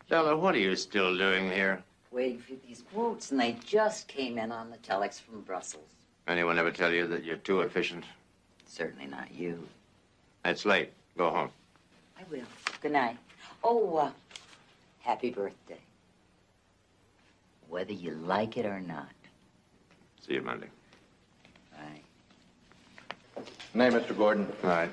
Stella, what are you still doing here? Waiting for these quotes, and they just came in on the telex from Brussels. Anyone ever tell you that you're too efficient? Certainly not you. It's late. Go home. I will. Good night. Oh, happy birthday. Whether you like it or not. See you Monday. Bye. Good night, Mr. Gordon. All right.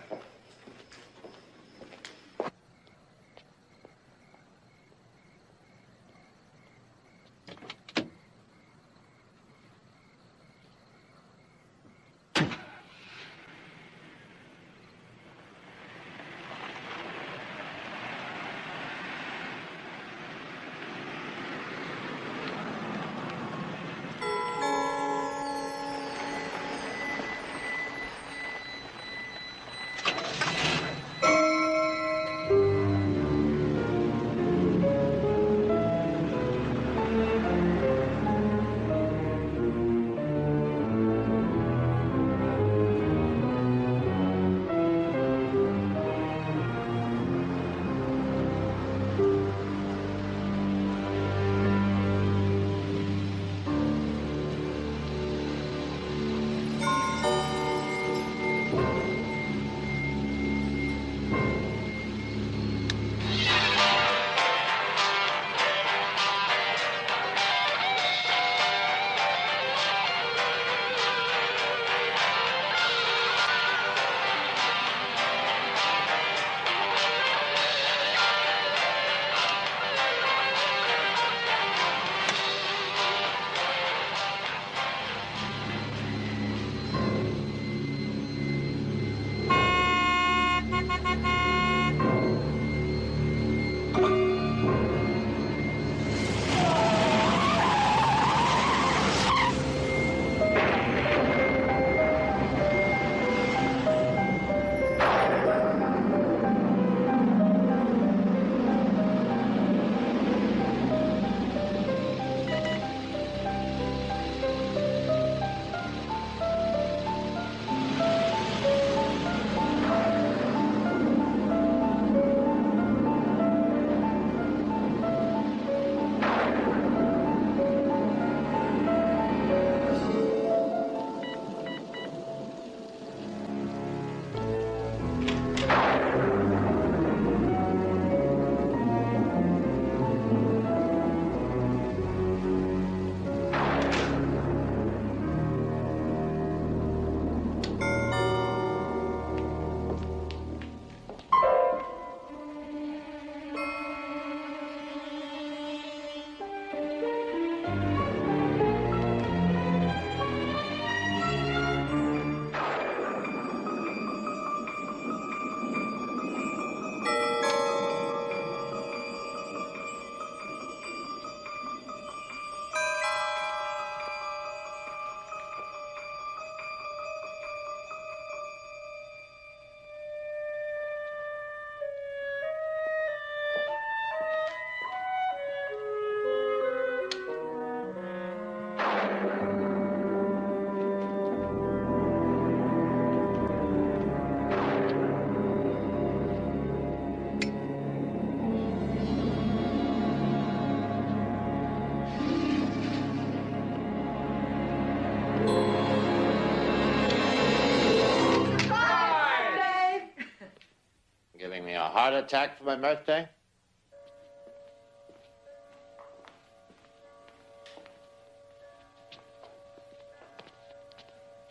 Heart attack for my birthday?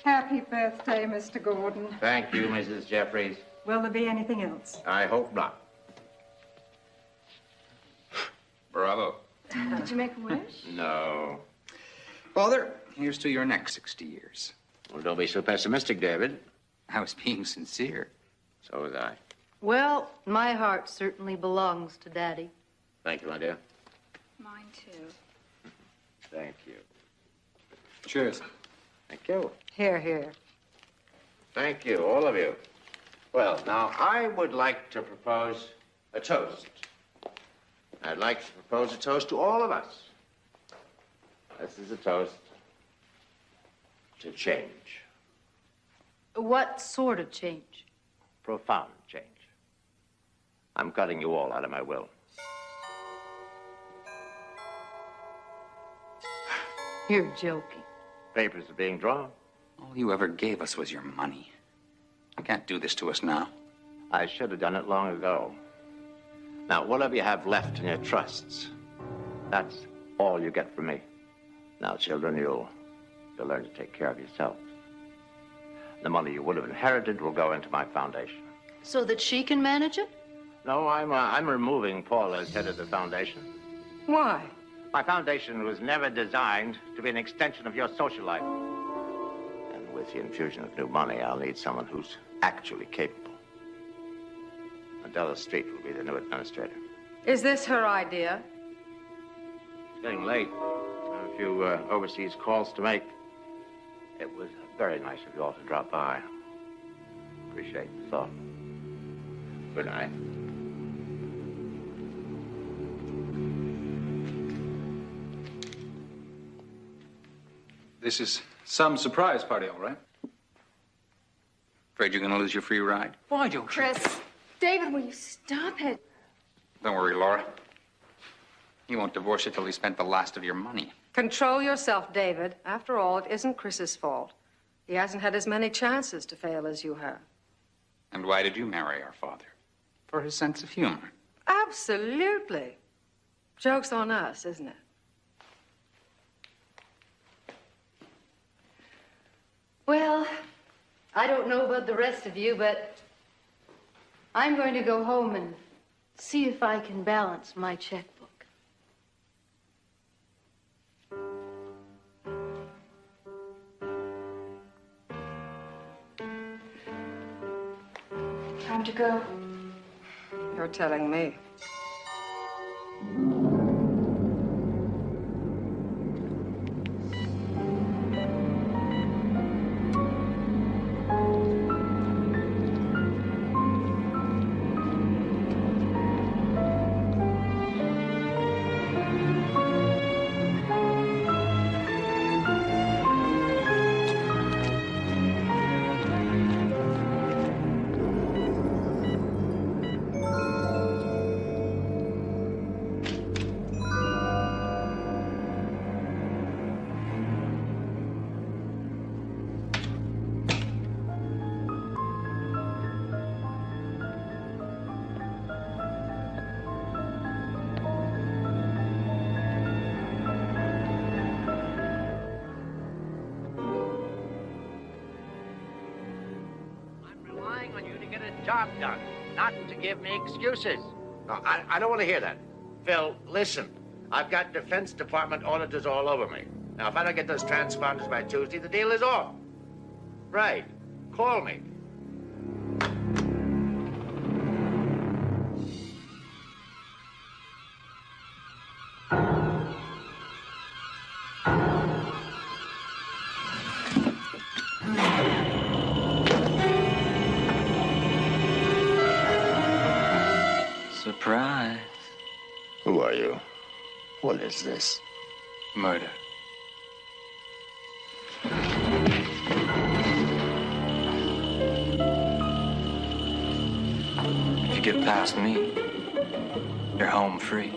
Happy birthday, Mr. Gordon. Thank you, Mrs. Jeffries. Will there be anything else? I hope not. Bravo. Did you make a wish? No. Father, here's to your next 60 years. Well, don't be so pessimistic, David. I was being sincere. So was I. Well, my heart certainly belongs to Daddy. Thank you, my dear. Mine, too. Thank you. Cheers. Thank you. Here, here. Thank you, all of you. Well, now, I would like to propose a toast. I'd like to propose a toast to all of us. This is a toast to change. What sort of change? Profound change. I'm cutting you all out of my will. You're joking. Papers are being drawn. All you ever gave us was your money. You can't do this to us now. I should have done it long ago. Now, whatever you have left in your trusts, that's all you get from me. Now, children, you'll learn to take care of yourselves. The money you would have inherited will go into my foundation. So that she can manage it? No, I'm removing Paul as head of the foundation. Why? My foundation was never designed to be an extension of your social life. And with the infusion of new money, I'll need someone who's actually capable. Adela Street will be the new administrator. Is this her idea? It's getting late. I have a few overseas calls to make. It was very nice of you all to drop by. Appreciate the thought. Good night. This is some surprise party, all right? Afraid you're gonna lose your free ride? Why don't you? Chris. David, will you stop it? Don't worry, Laura. He won't divorce you till he spent the last of your money. Control yourself, David. After all, it isn't Chris's fault. He hasn't had as many chances to fail as you have. And why did you marry our father? For his sense of humor. Absolutely. Joke's on us, isn't it? Well, I don't know about the rest of you, but I'm going to go home and see if I can balance my checkbook. Time to go. You're telling me. Job done, not to give me excuses. No, I don't want to hear that. Phil, listen. I've got Defense Department auditors all over me. Now, if I don't get those transponders by Tuesday, the deal is off. Right. Call me. Surprise. Who are you? What is this? Murder. If you get past me, you're home free.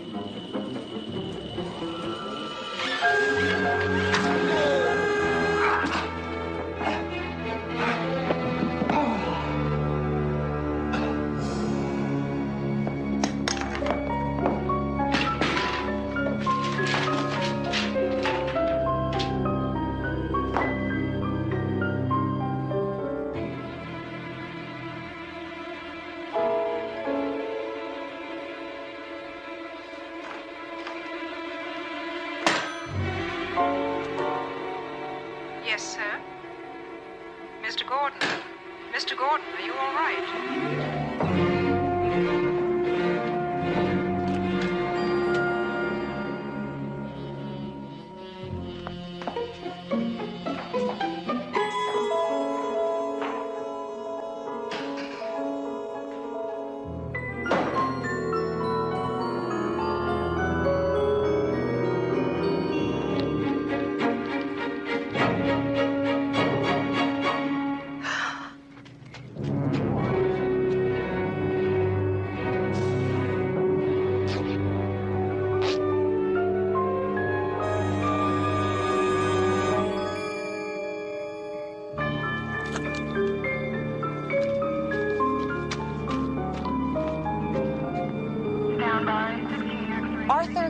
Yes, sir. Mr. Gordon. Mr. Gordon, are you all right?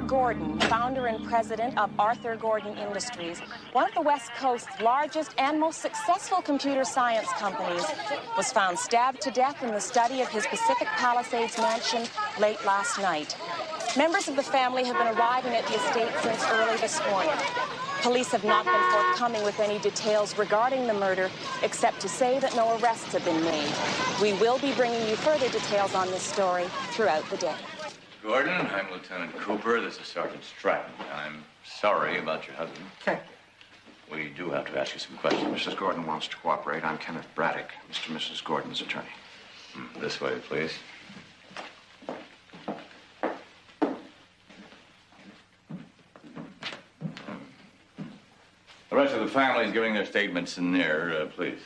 Gordon, founder and president of Arthur Gordon Industries, one of the West Coast's largest and most successful computer science companies, was found stabbed to death in the study of his Pacific Palisades mansion late last night. Members of the family have been arriving at the estate since early this morning. Police have not been forthcoming with any details regarding the murder, except to say that no arrests have been made. We will be bringing you further details on this story throughout the day. Gordon, I'm Lieutenant Cooper. This is Sergeant Stratton. I'm sorry about your husband. Okay. We do have to ask you some questions. Mrs. Gordon wants to cooperate. I'm Kenneth Braddock, Mr. and Mrs. Gordon's attorney. This way, please. The rest of the family is giving their statements in there, please.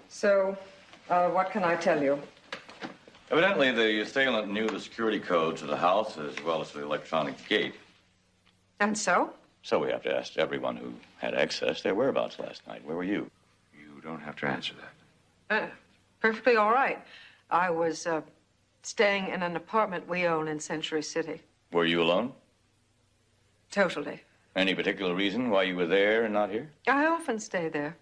So, what can I tell you? Evidently, the assailant knew the security codes of the house as well as the electronic gate. And so? So we have to ask everyone who had access their whereabouts last night. Where were you? You don't have to answer that. Perfectly all right. I was staying in an apartment we own in Century City. Were you alone? Totally. Any particular reason why you were there and not here? I often stay there.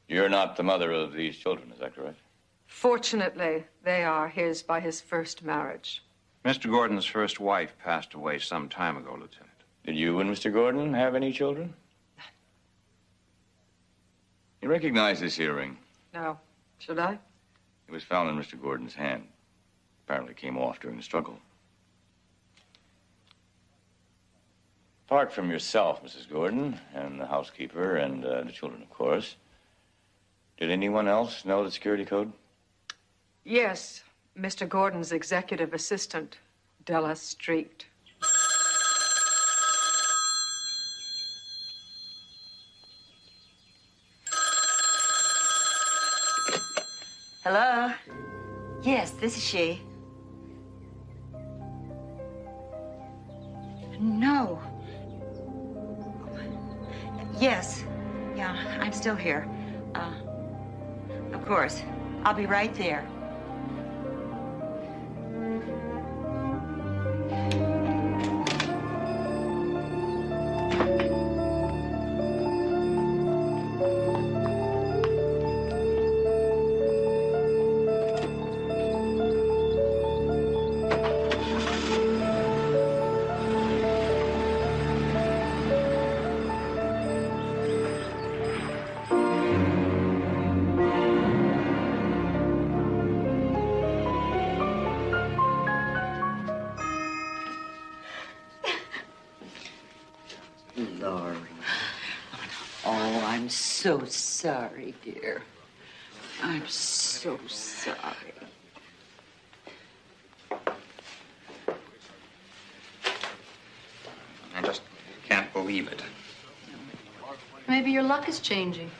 You're not the mother of these children, is that correct? Fortunately, they are his by his first marriage. Mr. Gordon's first wife passed away some time ago, Lieutenant. Did you and Mr. Gordon have any children? You recognize this earring? No. Should I? It was found in Mr. Gordon's hand. Apparently came off during the struggle. Apart from yourself, Mrs. Gordon, and the housekeeper, and the children, of course, did anyone else know the security code? Yes. Mr. Gordon's executive assistant, Della Street. Hello? Yes, this is she. No. Yes. Yeah, I'm still here. Of course. I'll be right there. Laurie. Oh, I'm so sorry, dear. I'm so sorry. I just can't believe it. Maybe your luck is changing.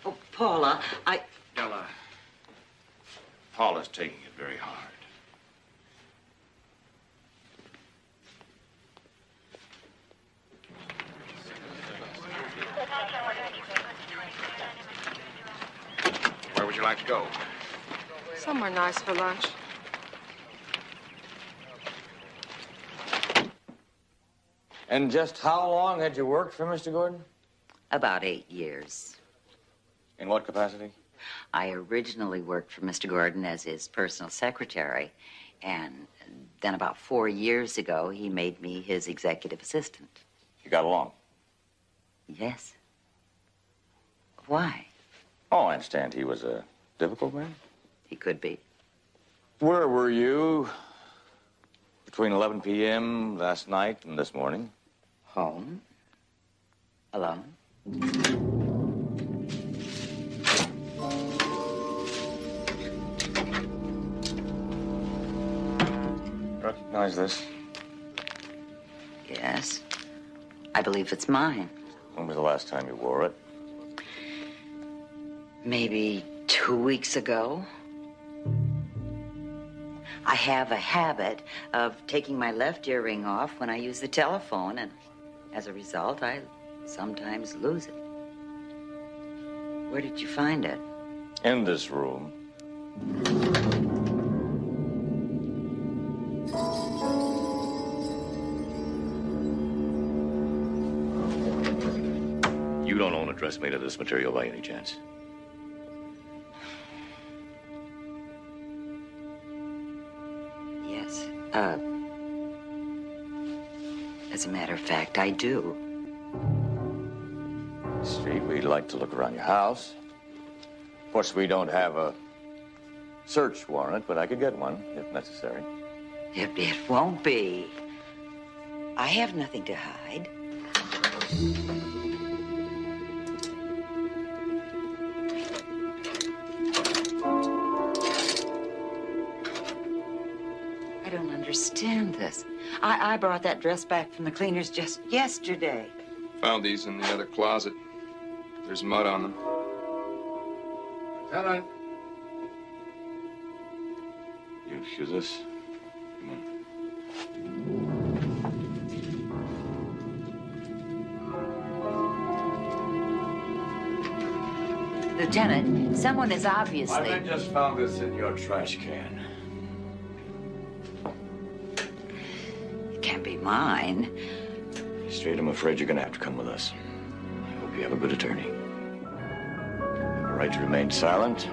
Oh, Paula, Della, Paula's taking it very hard. Where would you like to go? Somewhere nice for lunch. And just how long had you worked for Mr. Gordon? about 8 years. In what capacity? I originally worked for Mr. Gordon as his personal secretary, and then about 4 years ago, he made me his executive assistant. You got along? Yes. Why? Oh, I understand he was a difficult man. He could be. Where were you between 11 p.m. last night and this morning? Home. Alone. Recognize this? Yes. I believe it's mine. When was the last time you wore it? Maybe 2 weeks ago. I have a habit of taking my left earring off when I use the telephone, and as a result, I sometimes lose it. Where did you find it? In this room. You don't own a dress made of this material by any chance? Yes. As a matter of fact, I do. Street, we'd like to look around your house. Of course, we don't have a search warrant, but I could get one if necessary. It won't be. I have nothing to hide. I don't understand this. I brought that dress back from the cleaners just yesterday. Found these in the other closet. There's mud on them. Lieutenant. You excuse us? Come on. Lieutenant, someone is obviously... I just found this in your trash can. It can't be mine. Street, I'm afraid you're gonna have to come with us. I hope you have a good attorney. You have the right to remain silent.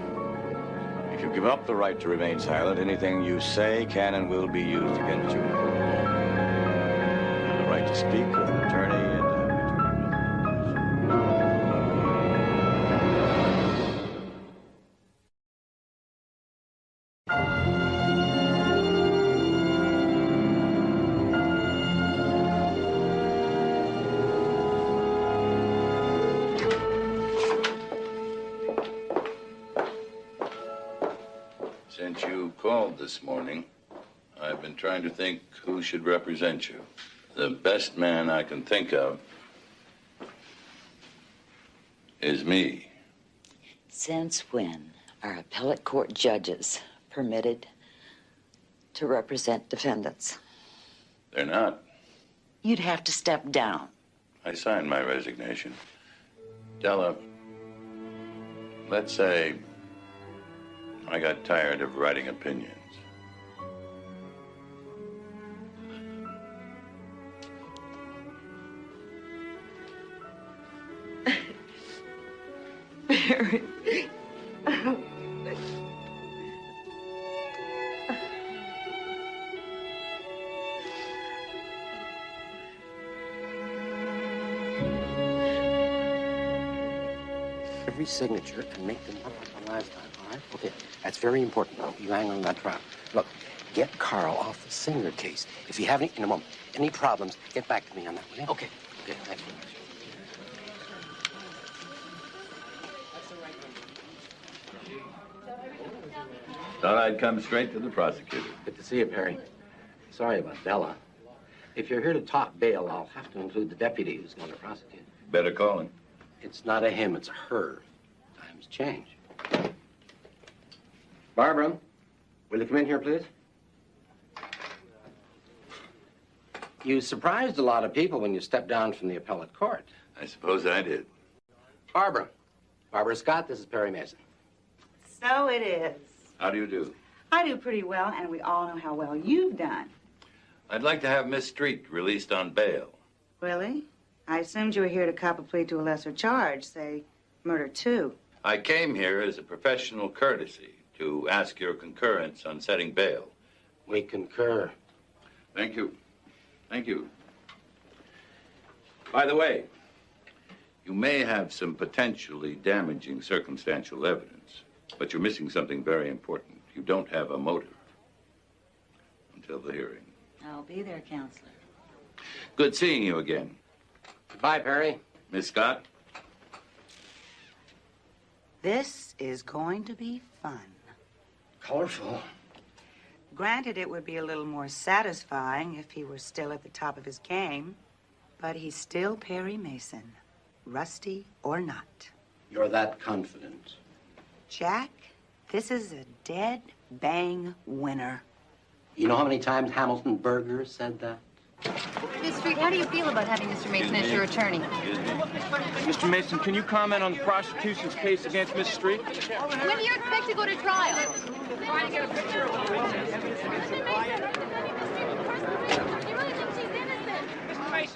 If you give up the right to remain silent, anything you say can and will be used against you. You have the right to speak with an attorney and to have an attorney. Since you called this morning, I've been trying to think who should represent you. The best man I can think of is me. Since when are appellate court judges permitted to represent defendants? They're not. You'd have to step down. I signed my resignation. Della, let's say I got tired of writing opinions. Barry. Every signature and make them up like the last time, all right? Okay, that's very important. You hang on that trap. Look, get Carl off the Singer case. If you have any, in a moment, any problems, get back to me on that, will you? Okay, thank you. Thought I'd come straight to the prosecutor. Good to see you, Perry. Sorry about Della. If you're here to talk bail, I'll have to include the deputy who's going to prosecute. Better call him. It's not a him, it's a her. Times change. Barbara, will you come in here, please? You surprised a lot of people when you stepped down from the appellate court. I suppose I did. Barbara Scott, this is Perry Mason. So it is. How do you do? I do pretty well, and we all know how well you've done. I'd like to have Miss Street released on bail. Really? I assumed you were here to cop a plea to a lesser charge, say murder 2. I came here as a professional courtesy to ask your concurrence on setting bail. We concur. Thank you. Thank you. By the way, you may have some potentially damaging circumstantial evidence, but you're missing something very important. You don't have a motive until the hearing. I'll be there, counselor. Good seeing you again. Goodbye, Perry. Miss Scott? This is going to be fun. Colorful. Granted, it would be a little more satisfying if he were still at the top of his game, but he's still Perry Mason, rusty or not. You're that confident. Jack, this is a dead bang winner. You know how many times Hamilton Berger said that? Miss Street, how do you feel about having Mr. Mason as your attorney? Mr. Mason, can you comment on the prosecution's case against Miss Street? When do you expect to go to trial?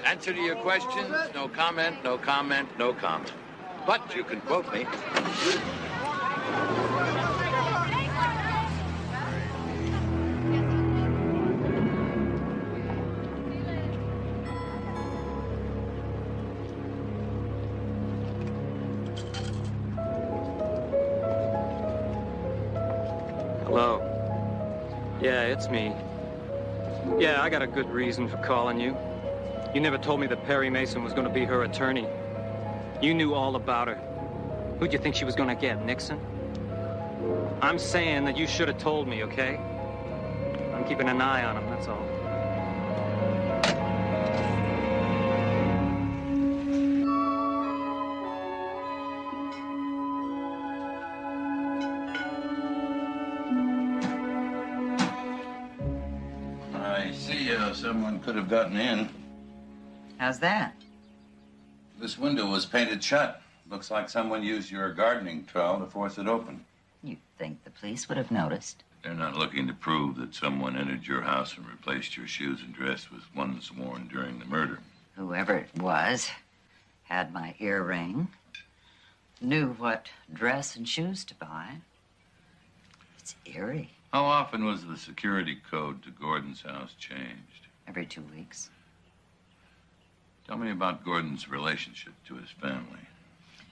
Answer to your questions, no comment, no comment, no comment. But you can quote me. Hello. Yeah, it's me. Yeah, I got a good reason for calling you. You never told me that Perry Mason was going to be her attorney. You knew all about her. Who'd you think she was going to get, Nixon? I'm saying that you should have told me, okay? I'm keeping an eye on him, that's all. I see someone could have gotten in. How's that? This window was painted shut. Looks like someone used your gardening trowel to force it open. You'd think the police would have noticed. They're not looking to prove that someone entered your house and replaced your shoes and dress with ones worn during the murder. Whoever it was had my earring, knew what dress and shoes to buy. It's eerie. How often was the security code to Gordon's house changed? Every 2 weeks. Tell me about Gordon's relationship to his family.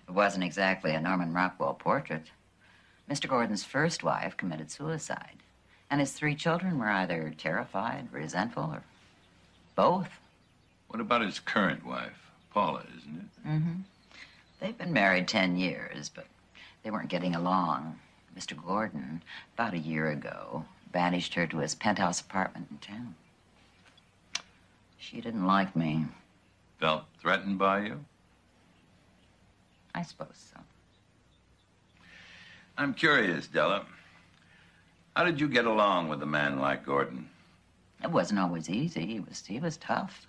It wasn't exactly a Norman Rockwell portrait. Mr. Gordon's first wife committed suicide, and his 3 children were either terrified, resentful, or both. What about his current wife, Paula, isn't it? Mm-hmm. They've been married 10 years, but they weren't getting along. Mr. Gordon, about a year ago, banished her to his penthouse apartment in town. She didn't like me. Felt threatened by you? I suppose so. I'm curious, Della. How did you get along with a man like Gordon? It wasn't always easy. He was tough.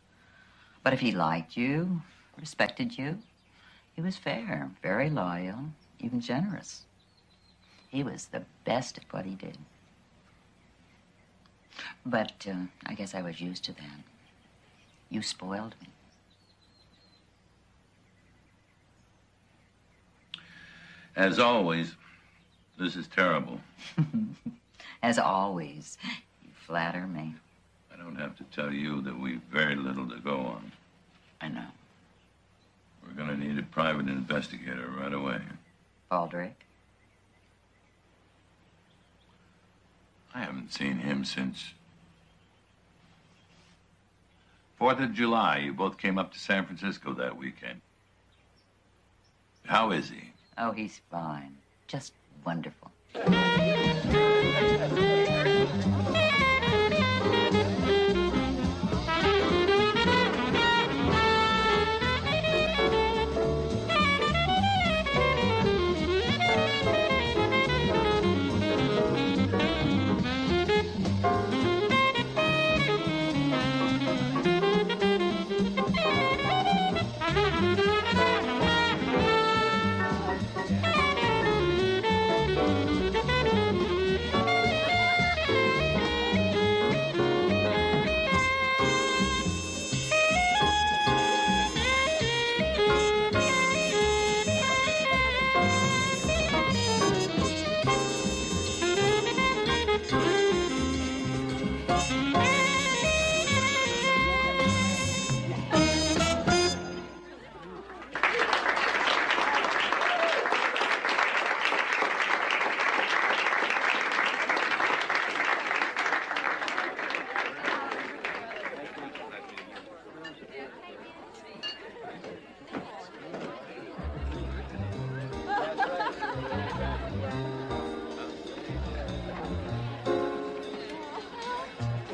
But if he liked you, respected you, he was fair, very loyal, even generous. He was the best at what he did. But I guess I was used to that. You spoiled me. As always, this is terrible. As always, you flatter me. I don't have to tell you that we've very little to go on. I know. We're going to need a private investigator right away. Baldrick? I haven't seen him since 4th of July. You both came up to San Francisco that weekend. How is he? Oh, he's fine. Just wonderful.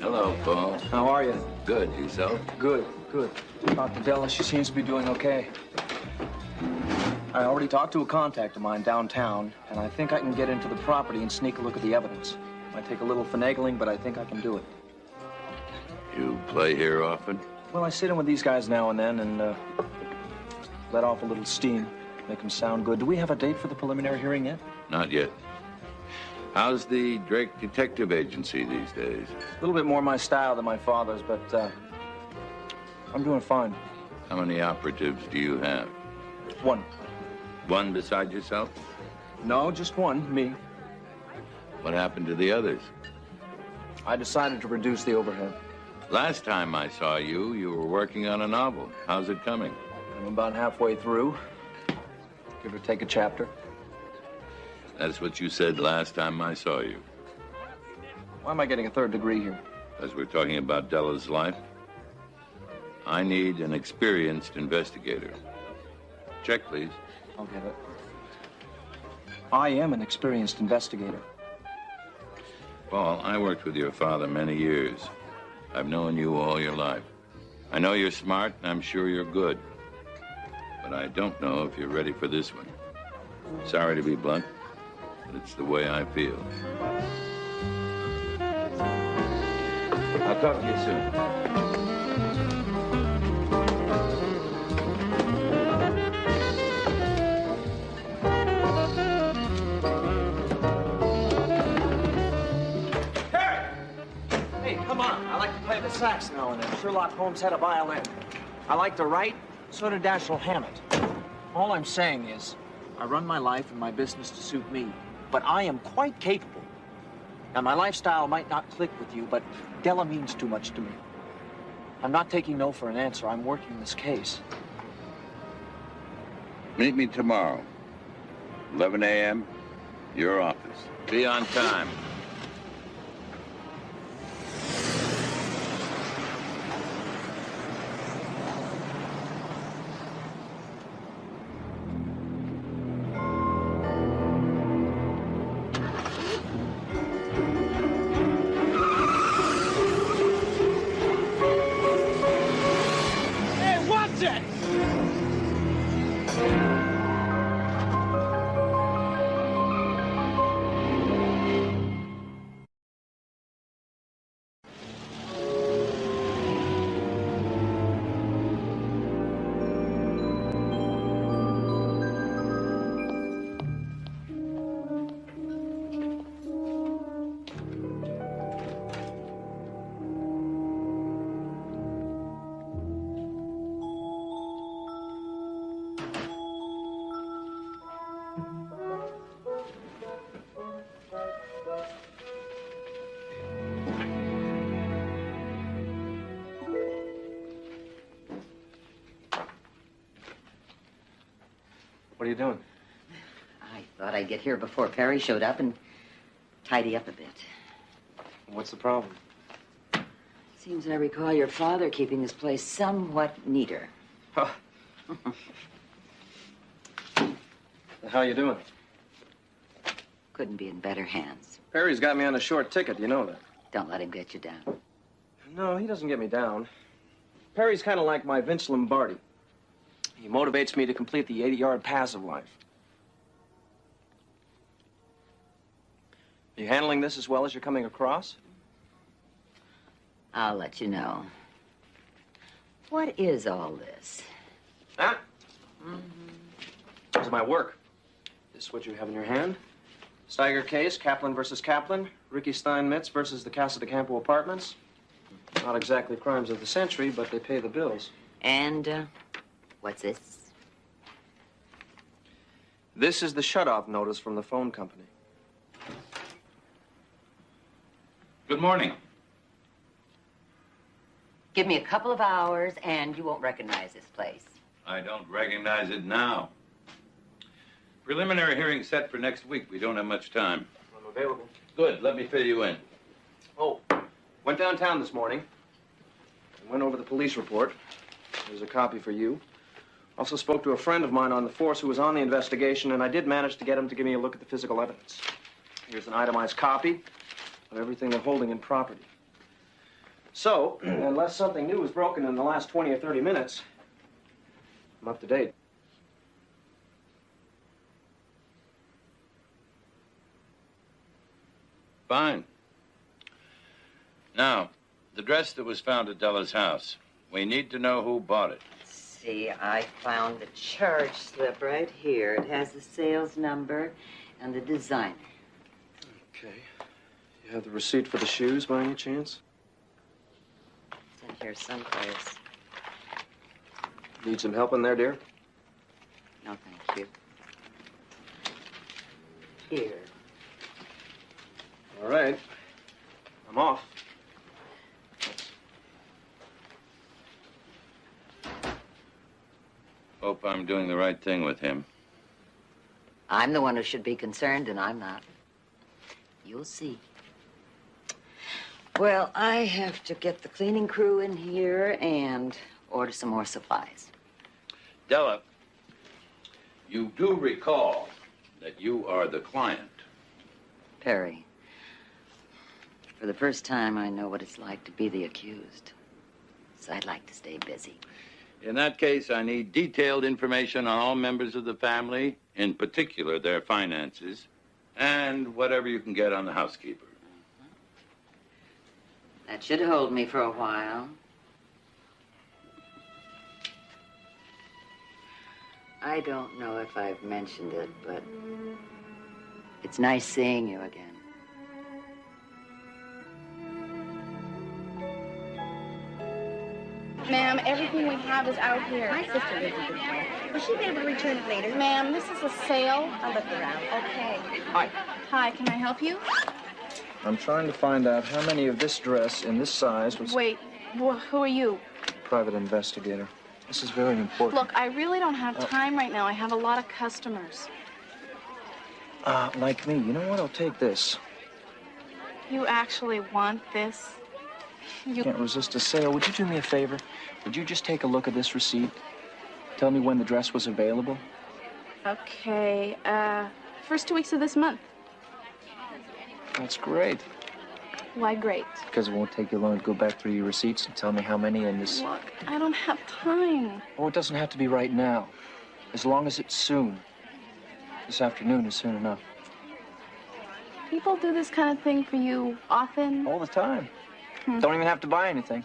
Hello, Paul. How are you? Good. Yourself? Good, good. Dr. Della, she seems to be doing okay. I already talked to a contact of mine downtown, and I think I can get into the property and sneak a look at the evidence. Might take a little finagling, but I think I can do it. You play here often? Well, I sit in with these guys now and then and let off a little steam, make them sound good. Do we have a date for the preliminary hearing yet? Not yet. How's the Drake Detective Agency these days? A little bit more my style than my father's, but I'm doing fine. How many operatives do you have? One. One beside yourself? No, just one, me. What happened to the others? I decided to reduce the overhead. Last time I saw you, you were working on a novel. How's it coming? I'm about halfway through. Give or take a chapter. That's what you said last time I saw you. Why am I getting a third degree here? Because we're talking about Della's life. I need an experienced investigator. Check, please. I'll get it. I am an experienced investigator. Paul, I worked with your father many years. I've known you all your life. I know you're smart, and I'm sure you're good. But I don't know if you're ready for this one. Sorry to be blunt, but it's the way I feel. I'll talk to you soon. Come on, I like to play the sax now and then. Sherlock Holmes had a violin. I like to write, so did Dashiell Hammett. All I'm saying is, I run my life and my business to suit me, but I am quite capable. Now, my lifestyle might not click with you, but Della means too much to me. I'm not taking no for an answer. I'm working this case. Meet me tomorrow, 11 a.m., your office. Be on time. What are you doing? I thought I'd get here before Perry showed up and tidy up a bit. What's the problem? Seems I recall your father keeping this place somewhat neater. Huh. How you doing? Couldn't be in better hands. Perry's got me on a short ticket, you know that. Don't let him get you down. No, he doesn't get me down. Perry's kind of like my Vince Lombardi. He motivates me to complete the 80-yard pass of life. Are you handling this as well as you're coming across? I'll let you know. What is all this? Huh? This is my work. This is what you have in your hand. Steiger case, Kaplan versus Kaplan. Ricky Steinmetz versus the Casa de Campo apartments. Not exactly crimes of the century, but they pay the bills. And, what's this? This is the shut-off notice from the phone company. Good morning. Give me a couple of hours and you won't recognize this place. I don't recognize it now. Preliminary hearing set for next week. We don't have much time. I'm available. Good. Let me fill you in. Oh, went downtown this morning. Went over the police report. There's a copy for you. Also spoke to a friend of mine on the force who was on the investigation, and I did manage to get him to give me a look at the physical evidence. Here's an itemized copy of everything they're holding in property. So, unless something new is broken in the last 20 or 30 minutes, I'm up to date. Fine. Now, the dress that was found at Della's house. We need to know who bought it. See, I found the charge slip right here. It has the sales number and the design. Okay. You have the receipt for the shoes by any chance? It's in here someplace. Need some help in there, dear? No, thank you. Here. All right. I'm off. Hope I'm doing the right thing with him. I'm the one who should be concerned, and I'm not. You'll see. Well, I have to get the cleaning crew in here and order some more supplies. Della, you do recall that you are the client. Perry, for the first time, I know what it's like to be the accused. So I'd like to stay busy. In that case, I need detailed information on all members of the family, in particular their finances, and whatever you can get on the housekeeper. That should hold me for a while. I don't know if I've mentioned it, but it's nice seeing you again. Ma'am, everything we have is out here. My sister lives in here. Will she be able to return it later? Ma'am, this is a sale. I'll look around. Okay. Hi. Hi, can I help you? I'm trying to find out how many of this dress in this size was... Wait, who are you? Private investigator. This is very important. Look, I really don't have time right now. I have a lot of customers. Like me. You know what? I'll take this. You actually want this? You Can't resist a sale. Would you do me a favor? Would you just take a look at this receipt? Tell me when the dress was available. Okay, first 2 weeks of this month. That's great. Why great? Because it won't take you long to go back through your receipts and tell me how many in this... Look, I don't have time. Oh, it doesn't have to be right now. As long as it's soon. This afternoon is soon enough. People do this kind of thing for you often? All the time. Don't even have to buy anything.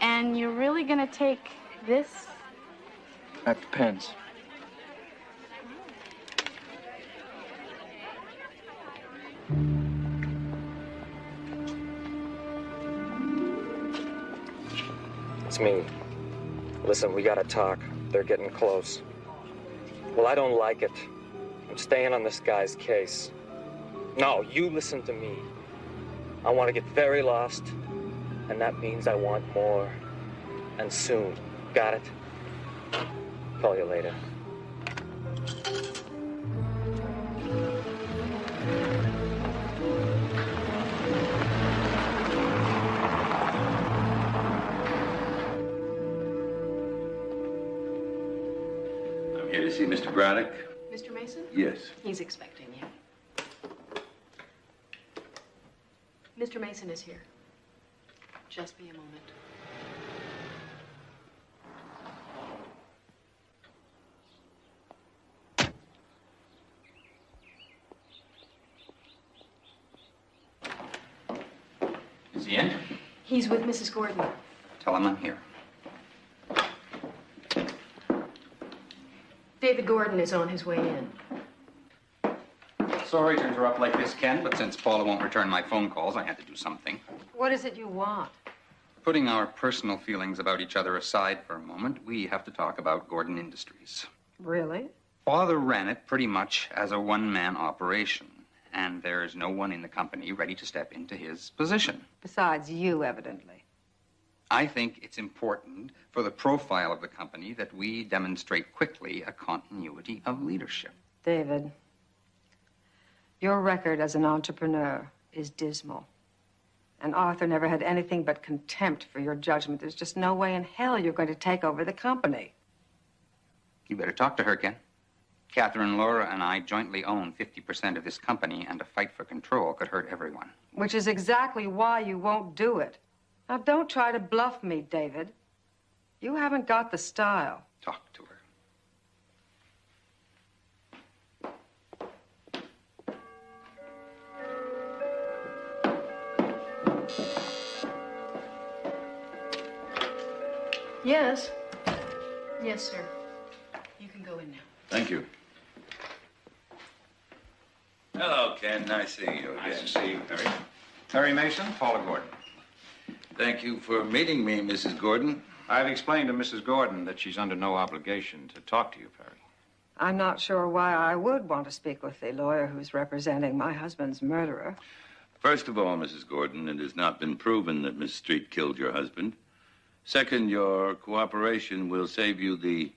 And you're really gonna take this? That depends. It's me. Listen, we gotta talk. They're getting close. Well, I don't like it. I'm staying on this guy's case. No, you listen to me. I want to get very lost, and that means I want more. And soon. Got it? Call you later. I'm here to see Mr. Braddock. Mr. Mason? Yes. He's expecting you. Mr. Mason is here. Just be a moment. Is he in? He's with Mrs. Gordon. Tell him I'm here. David Gordon is on his way in. Sorry to interrupt like this, Ken, but since Paula won't return my phone calls, I had to do something. What is it you want? Putting our personal feelings about each other aside for a moment, we have to talk about Gordon Industries. Really? Father ran it pretty much as a one-man operation, and there's no one in the company ready to step into his position. Besides you, evidently. I think it's important for the profile of the company that we demonstrate quickly a continuity of leadership. David, your record as an entrepreneur is dismal. And Arthur never had anything but contempt for your judgment. There's just no way in hell you're going to take over the company. You better talk to her, Ken. Catherine, Laura, and I jointly own 50% of this company, and a fight for control could hurt everyone. Which is exactly why you won't do it. Now, don't try to bluff me, David. You haven't got the style. Talk to her. Yes. Yes, sir. You can go in now. Thank you. Hello, Ken. Nice seeing you again. Nice to see you, Perry. Perry Mason, Paula Gordon. Thank you for meeting me, Mrs. Gordon. I've explained to Mrs. Gordon that she's under no obligation to talk to you, Perry. I'm not sure why I would want to speak with the lawyer who's representing my husband's murderer. First of all, Mrs. Gordon, it has not been proven that Miss Street killed your husband. Second, your cooperation will save you the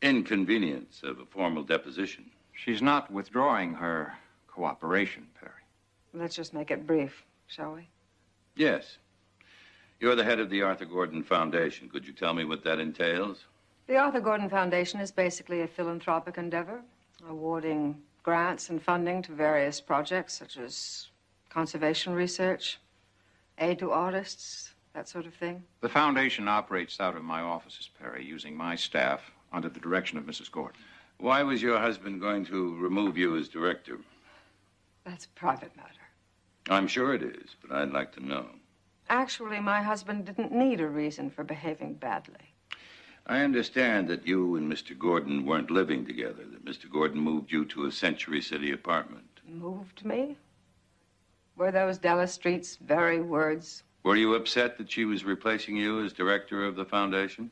inconvenience of a formal deposition. She's not withdrawing her cooperation, Perry. Let's just make it brief, shall we? Yes. You're the head of the Arthur Gordon Foundation. Could you tell me what that entails? The Arthur Gordon Foundation is basically a philanthropic endeavor, awarding grants and funding to various projects such as conservation research, aid to artists, that sort of thing. The foundation operates out of my offices, Perry, using my staff under the direction of Mrs. Gordon. Why was your husband going to remove you as director? That's a private matter. I'm sure it is, but I'd like to know. Actually, my husband didn't need a reason for behaving badly. I understand that you and Mr. Gordon weren't living together, that Mr. Gordon moved you to a Century City apartment. Moved me? Were those Della Street's very words? Were you upset that she was replacing you as director of the foundation?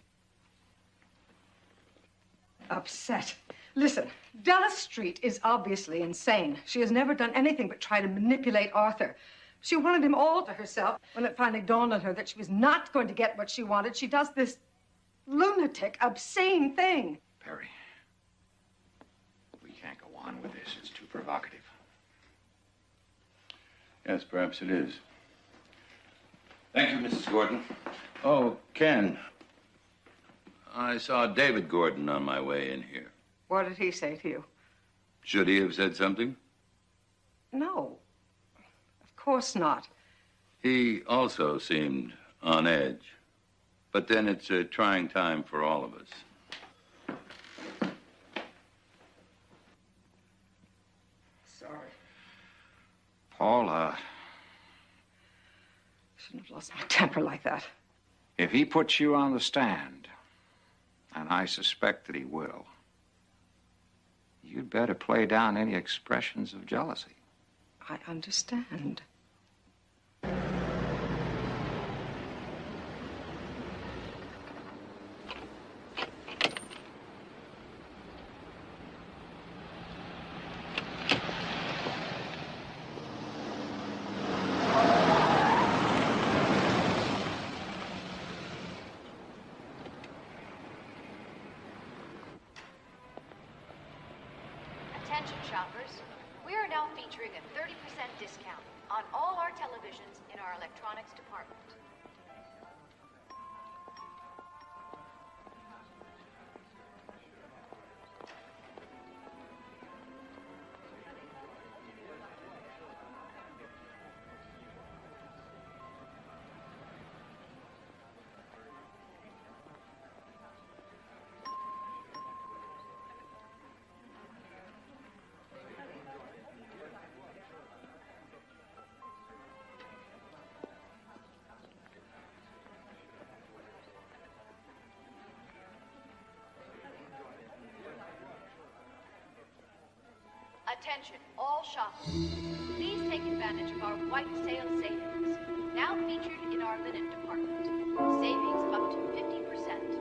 Upset. Listen, Della Street is obviously insane. She has never done anything but try to manipulate Arthur. She wanted him all to herself. When it finally dawned on her that she was not going to get what she wanted, she does this lunatic, obscene thing. Perry, we can't go on with this. It's too provocative. Yes, perhaps it is. Thank you, Mrs. Gordon. Oh, Ken. I saw David Gordon on my way in here. What did he say to you? Should he have said something? No. Of course not. He also seemed on edge. But then it's a trying time for all of us. Sorry. Paul, Shouldn't have lost my temper like that. if he puts you on the stand, and I suspect that he will, you'd better play down any expressions of jealousy. I understand. Attention shoppers, we are now featuring a 30% discount on all our televisions in our electronics department. Attention, all shoppers. Please take advantage of our white sale savings, now featured in our linen department. Savings up to 50%.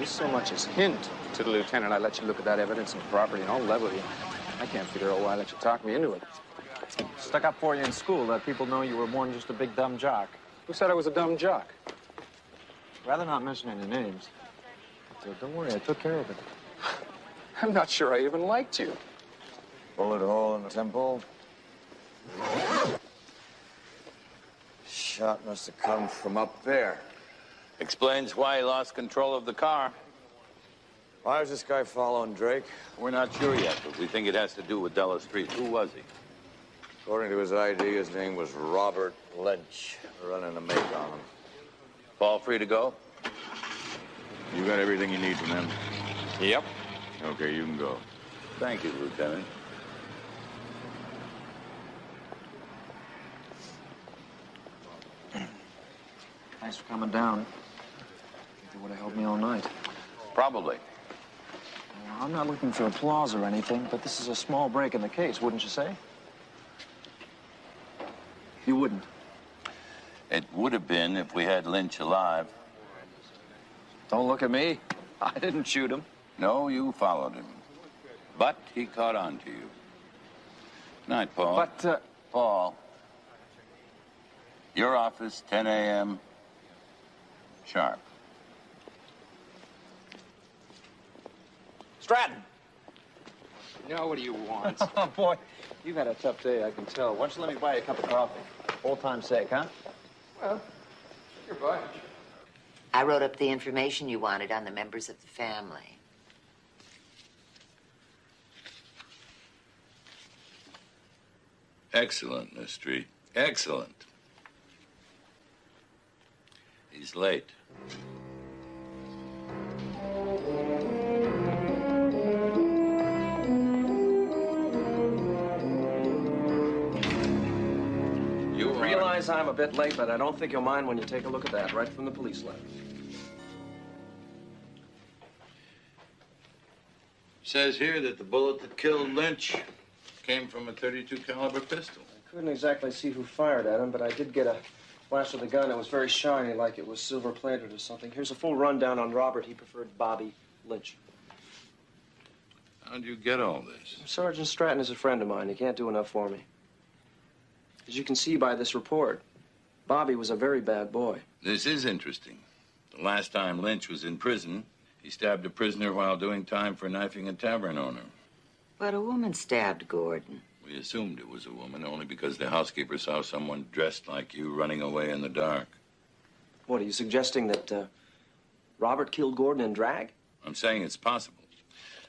just so much as hint to the lieutenant I let you look at that evidence and property, and I'll level you. I can't figure out why I let you talk me into it. Stuck up for you in school that people know you were more than just a big dumb jock. Who said I was a dumb jock? Rather not mention any names. But, don't worry, I took care of it. I'm not sure I even liked you. Bullet hole in the temple. Shot must have come from up there. Explains why he lost control of the car. Why was this guy following Drake? We're not sure yet, but we think it has to do with Della Street. Who was he? According to his ID, his name was Robert Lynch. We're running a make on him. Paul, free to go? You got everything you need from them? Yep. Okay, you can go. Thank you, Lieutenant. Thanks for coming down. They would have held me all night. Probably. I'm not looking for applause or anything, but this is a small break in the case, wouldn't you say? You wouldn't. It would have been if we had Lynch alive. Don't look at me. I didn't shoot him. No, you followed him. But he caught on to you. Night, Paul. But, Paul, your office, 10 a.m. sharp. Stratton! Now, what do you want? Oh, boy, you've had a tough day, I can tell. Why don't you let me buy you a cup of coffee? Old time's sake, huh? Well, you're buying. I wrote up the information you wanted on the members of the family. Excellent, Miss Street. Excellent. He's late. You realize I'm a bit late, but I don't think you'll mind when you take a look at that right from the police letter. Says here that the bullet that killed Lynch came from a .32 caliber pistol. I couldn't exactly see who fired at him, but I did get a flash of the gun. It was very shiny, like it was silver-plated or something. Here's a full rundown on Robert. He preferred Bobby Lynch. How'd you get all this? Sergeant Stratton is a friend of mine. He can't do enough for me. As you can see by this report, Bobby was a very bad boy. This is interesting. The last time Lynch was in prison, he stabbed a prisoner while doing time for knifing a tavern owner. But a woman stabbed Gordon. We assumed it was a woman only because the housekeeper saw someone dressed like you running away in the dark. What, are you suggesting that Robert killed Gordon in drag? I'm saying it's possible.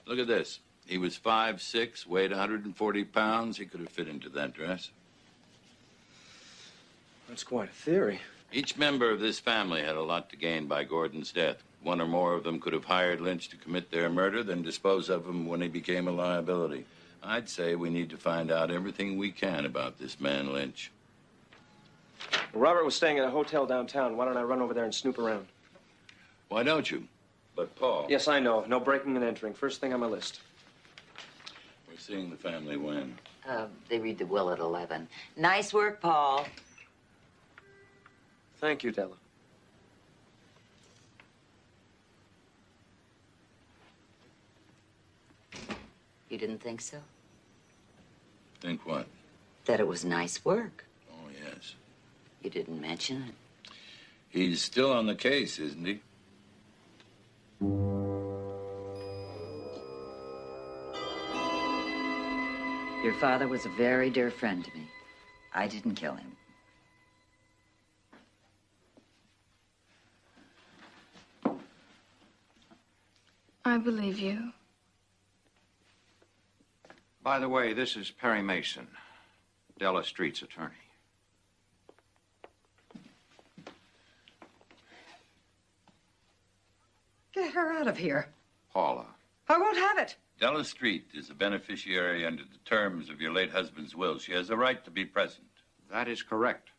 Look at this. He was 5'6", weighed 140 pounds. He could have fit into that dress. That's quite a theory. Each member of this family had a lot to gain by Gordon's death. One or more of them could have hired Lynch to commit their murder, then dispose of him when he became a liability. I'd say we need to find out everything we can about this man Lynch. Well, Robert was staying at a hotel downtown. Why don't I run over there and snoop around? Why don't you? But, Paul... Yes, I know. No breaking and entering. First thing on my list. We're seeing the family when? They read the will at 11. Nice work, Paul. Thank you, Della. You didn't think so? Think what? That it was nice work. Oh, yes. You didn't mention it. He's still on the case, isn't he? Your father was a very dear friend to me. I didn't kill him. I believe you. By the way, this is Perry Mason, Della Street's attorney. Get her out of here. Paula. I won't have it. Della Street is a beneficiary under the terms of your late husband's will. She has a right to be present. That is correct.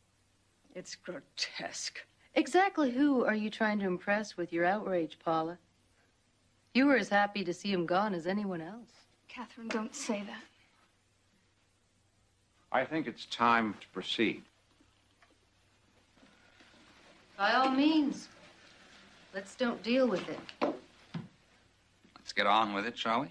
It's grotesque. Exactly who are you trying to impress with your outrage, Paula? You were as happy to see him gone as anyone else. Catherine, don't say that. I think it's time to proceed. By all means. Let's don't deal with it. get on with it, shall we?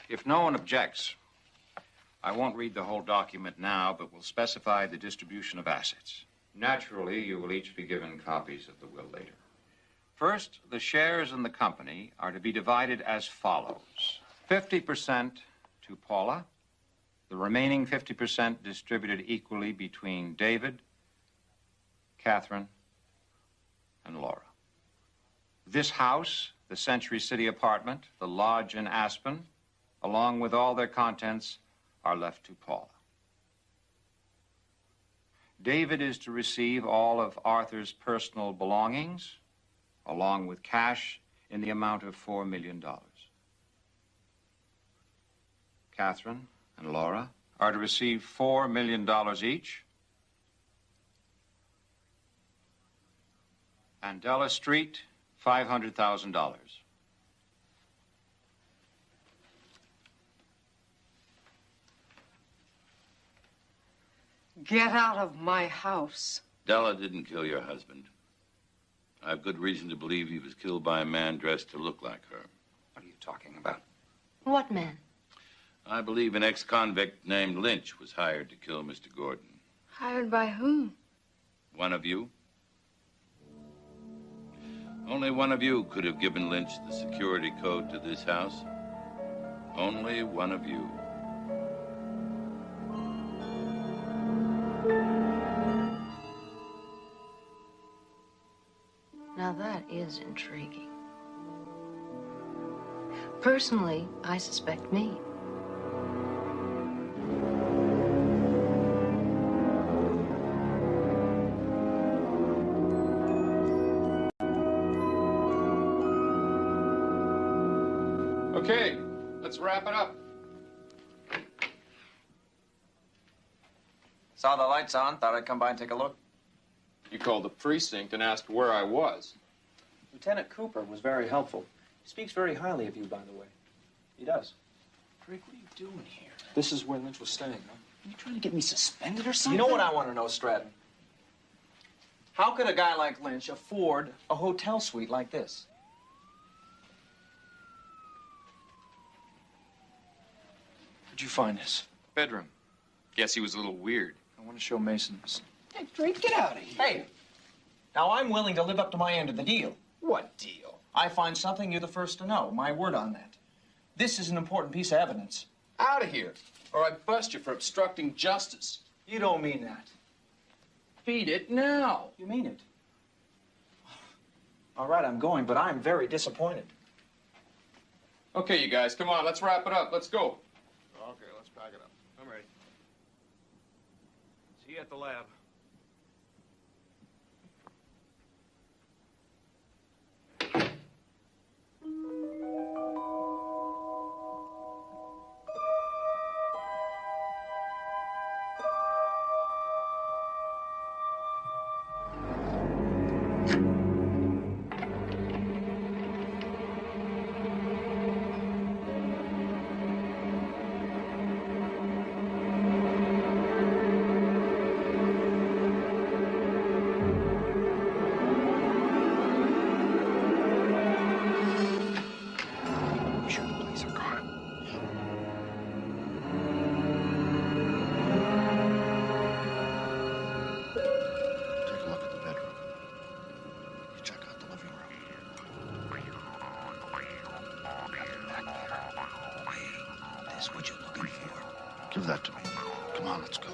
If no one objects, I won't read the whole document now, but will specify the distribution of assets. Naturally, you will each be given copies of the will later. First, the shares in the company are to be divided as follows. 50% to Paula, the remaining 50% distributed equally between David, Catherine, and Laura. This house, the Century City apartment, the lodge in Aspen, along with all their contents, are left to Paula. David is to receive all of Arthur's personal belongings, along with cash in the amount of $4 million. Catherine and Laura are to receive $4 million each. And Della Street, $500,000. Get out of my house. Della didn't kill your husband. I have good reason to believe he was killed by a man dressed to look like her. What are you talking about? What man? I believe an ex-convict named Lynch was hired to kill Mr. Gordon. Hired by whom? One of you? Only one of you could have given Lynch the security code to this house. Only one of you. Now that is intriguing. Personally, I suspect me. Okay, let's wrap it up. Saw the lights on, thought I'd come by and take a look. You called the precinct and asked where I was. Lieutenant Cooper was very helpful. He speaks very highly of you, by the way. He does. Drake, what are you doing here? This is where Lynch was staying, huh? Are you trying to get me suspended or something? You know what I want to know, Stratton? How could a guy like Lynch afford a hotel suite like this? Where'd you find this? Bedroom. Guess he was a little weird. I want to show Mason this. Hey, Drake, get out of here. Hey, now I'm willing to live up to my end of the deal. What deal? I find something, you're the first to know. My word on that. This is an important piece of evidence. Out of here, or I bust you for obstructing justice. You don't mean that. Beat it now. You mean it. All right, I'm going, but I'm very disappointed. Okay, you guys, come on, let's wrap it up. Let's go. Okay, let's pack it up. I'm ready. See you at the lab. Give that to me. Come on, let's go.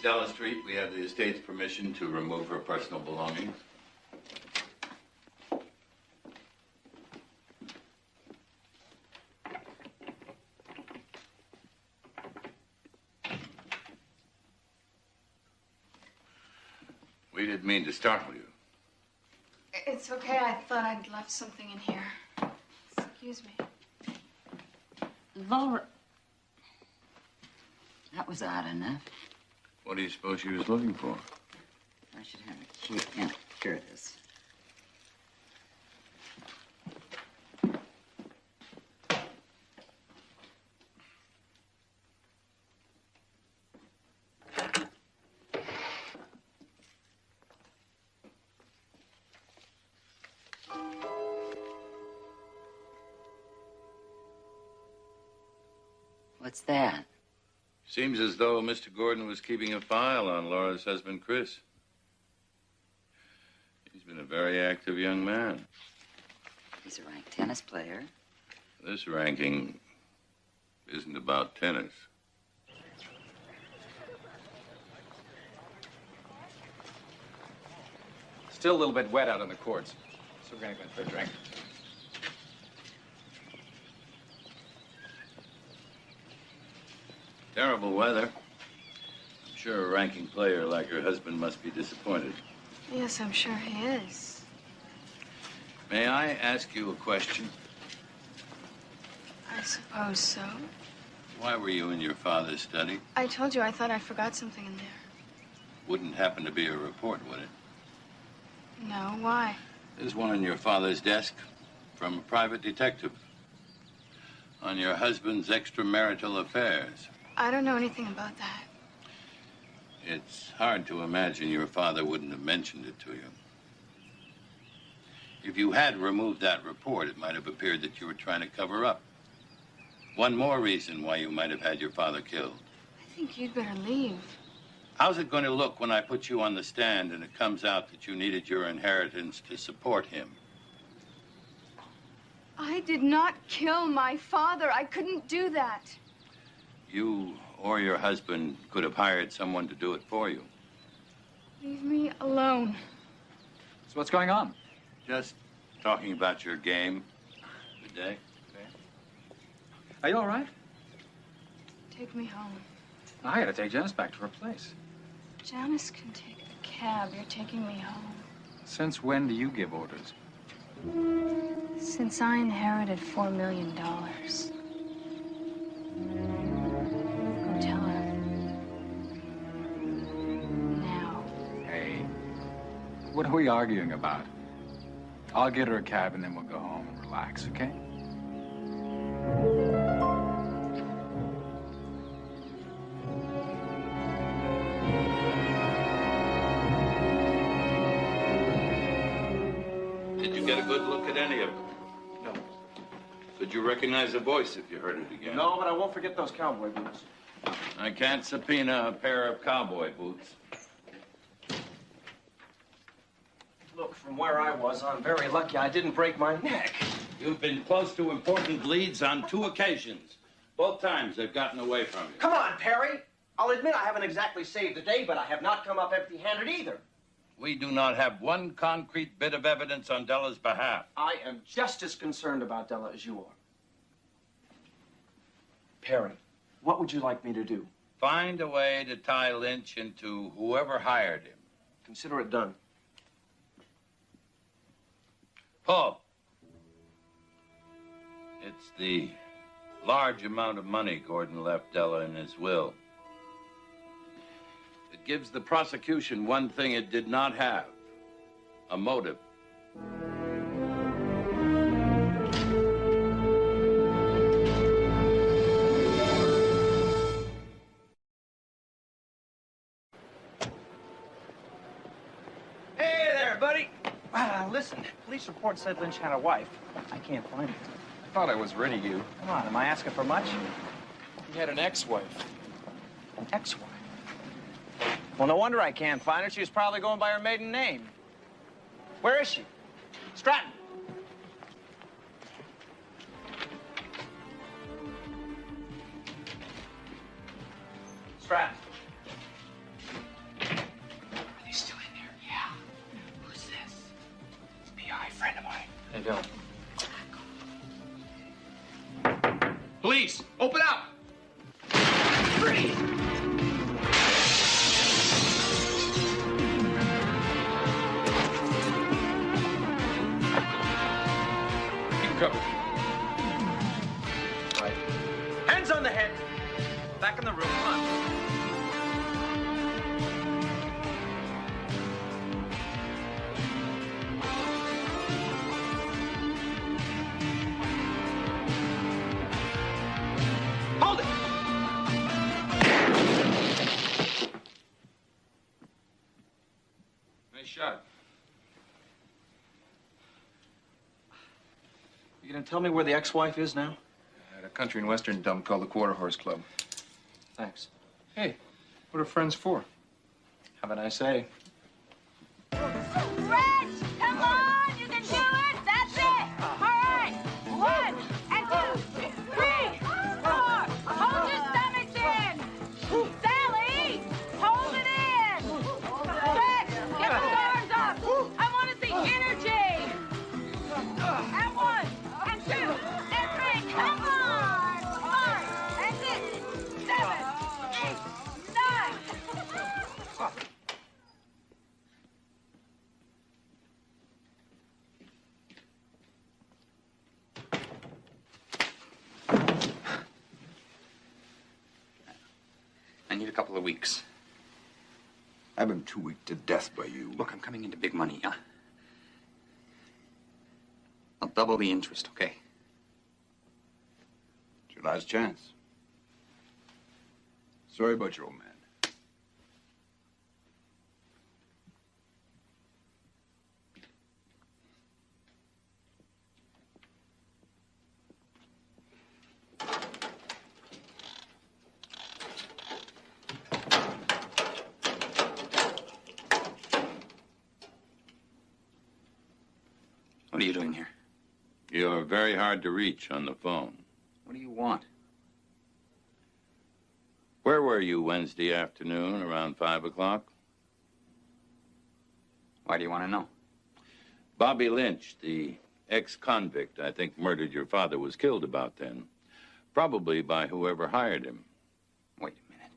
Della Street. We have the estate's permission to remove her personal belongings. We didn't mean to startle you. It's okay. I thought I'd left something in here. Excuse me. Laura. That was odd enough. What do you suppose she was looking for? I should have a key. Yeah, here it is. What's that? Seems as though Mr. Gordon was keeping a file on Laura's husband, Chris. He's been a very active young man. He's a ranked tennis player. This ranking isn't about tennis. Still a little bit wet out on the courts, so we're gonna go in for a drink. Terrible weather. I'm sure a ranking player like her husband must be disappointed. Yes, I'm sure he is. May I ask you a question? I suppose so. Why were you in your father's study? I told you I thought I forgot something in there. Wouldn't happen to be a report, would it? No, why? There's one on your father's desk from a private detective on your husband's extramarital affairs. I don't know anything about that. It's hard to imagine your father wouldn't have mentioned it to you. If you had removed that report, it might have appeared that you were trying to cover up. One more reason why you might have had your father killed. I think you'd better leave. How's it going to look when I put you on the stand and it comes out that you needed your inheritance to support him? I did not kill my father. I couldn't do that. You or your husband could have hired someone to do it for you. Leave me alone. So what's going on? Just talking about your game. Good day. Are you all right? Take me home. I gotta take Janice back to her place. Janice can take the cab. You're taking me home. Since when do you give orders? Since I inherited $4 million. Go tell her. Now. Hey, what are we arguing about? I'll get her a cab and then we'll go home and relax, okay? Did you get a good look at any of them? No. Could you recognize the voice if you heard it again? No, but I won't forget those cowboy boots. I can't subpoena a pair of cowboy boots. Look, from where I was, I'm very lucky I didn't break my neck. You've been close to important leads on 2 occasions. Both times they've gotten away from you. Come on, Perry. I'll admit I haven't exactly saved the day, but I have not come up empty-handed either. We do not have one concrete bit of evidence on Della's behalf. I am just as concerned about Della as you are. Perry, what would you like me to do? Find a way to tie Lynch into whoever hired him. Consider it done. Paul. It's the large amount of money Gordon left Della in his will. It gives the prosecution one thing it did not have: a motive. Hey there, buddy. Listen, police report said Lynch had a wife. I can't find her. I thought I was ready, you. Come on, am I asking for much? He had an ex-wife. An ex-wife? Well, no wonder I can't find her. She was probably going by her maiden name. Where is she? Stratton. Stratton. Hey, Bill. Police, open up! Freeze! Keep cover. Right. Hands on the head. Back in the room, come on. Hold it! Nice shot. You gonna tell me where the ex-wife is now? At a country and western dump called the Quarter Horse Club. Thanks. Hey, what are friends for? Have a nice day. Reg, come on, you can do it. That's it. All right. 1 and 2, 3, 4. Hold your stomachs in. Sally, hold it in. Rex, get the arms up. I want to see energy. And 1 and 2 and 3. Come on. 5 and 6, 7, 8, 9. I need a couple of weeks. I've been too weak to death by you. Look, I'm coming into big money. I'll double the interest, okay? It's your last chance. Sorry about your old man. What are you doing here? You're very hard to reach on the phone. What do you want? Where were you Wednesday afternoon around 5 o'clock? Why do you want to know? Bobby Lynch, the ex-convict I think murdered your father, was killed about then. Probably by whoever hired him. Wait a minute.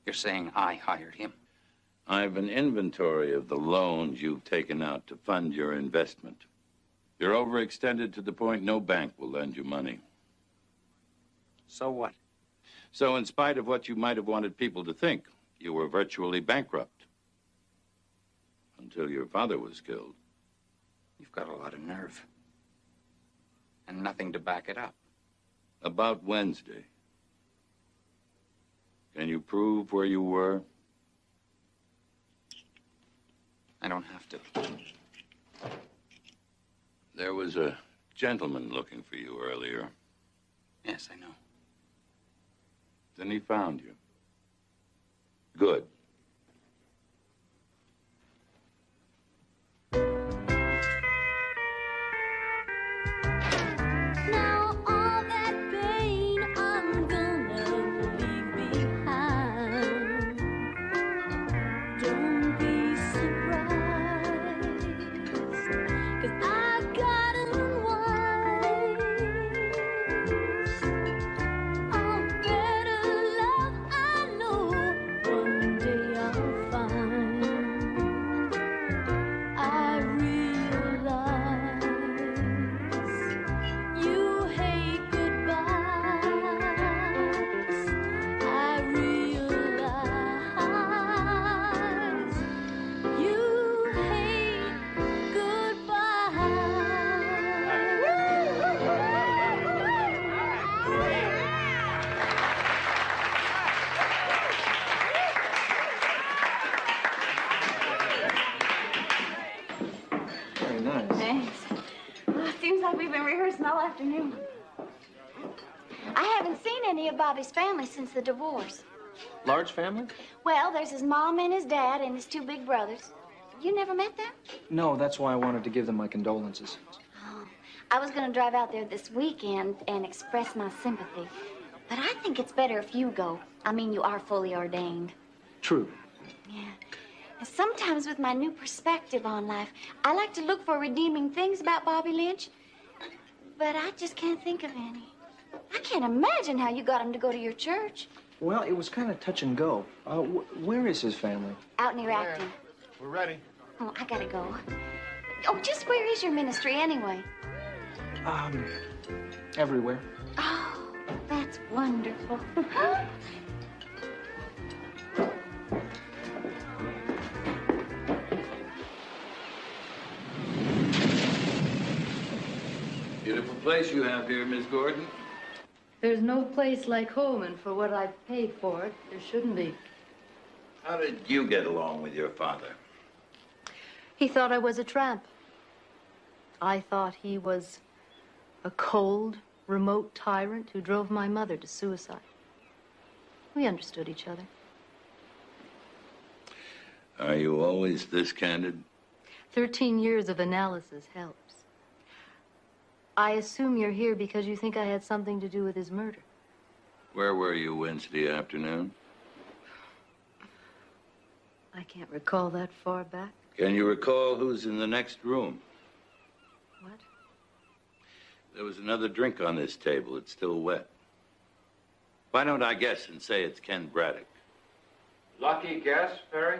You're saying I hired him? I've an inventory of the loans you've taken out to fund your investment. You're overextended to the point no bank will lend you money. So what? So in spite of what you might have wanted people to think, you were virtually bankrupt. Until your father was killed. You've got a lot of nerve. And nothing to back it up. About Wednesday. Can you prove where you were? I don't have to. There was a gentleman looking for you earlier. Yes, I know. Then he found you. Good. Now all that pain I'm gonna leave behind. Don't be surprised, 'cause I've gotten wise. A better love I know one day I'll find. I realize you hate goodbyes. I realize you hate Very nice. Thanks. Well, it seems like we've been rehearsing all afternoon. I haven't seen any of Bobby's family since the divorce. Large family? Well, there's his mom and his dad and his two big brothers. You never met them? No, that's why I wanted to give them my condolences. I was going to drive out there this weekend and express my sympathy. But I think it's better if you go. I mean, you are fully ordained. True. Yeah. And sometimes with my new perspective on life, I like to look for redeeming things about Bobby Lynch. But I just can't think of any. I can't imagine how you got him to go to your church. Well, it was kind of touch and go. Where is his family? Out near Acton. We're ready. Oh, I gotta go. Oh, just where is your ministry anyway? Everywhere. Oh, that's wonderful. Beautiful place you have here, Miss Gordon. There's no place like home, and for what I've paid for it, there shouldn't be. How did you get along with your father? He thought I was a tramp. I thought he was a cold, remote tyrant who drove my mother to suicide. We understood each other. Are you always this candid? 13 years of analysis helps. I assume you're here because you think I had something to do with his murder. Where were you Wednesday afternoon? I can't recall that far back. Can you recall who's in the next room? What? There was another drink on this table. It's still wet. Why don't I guess and say it's Ken Braddock? Lucky guess, Perry?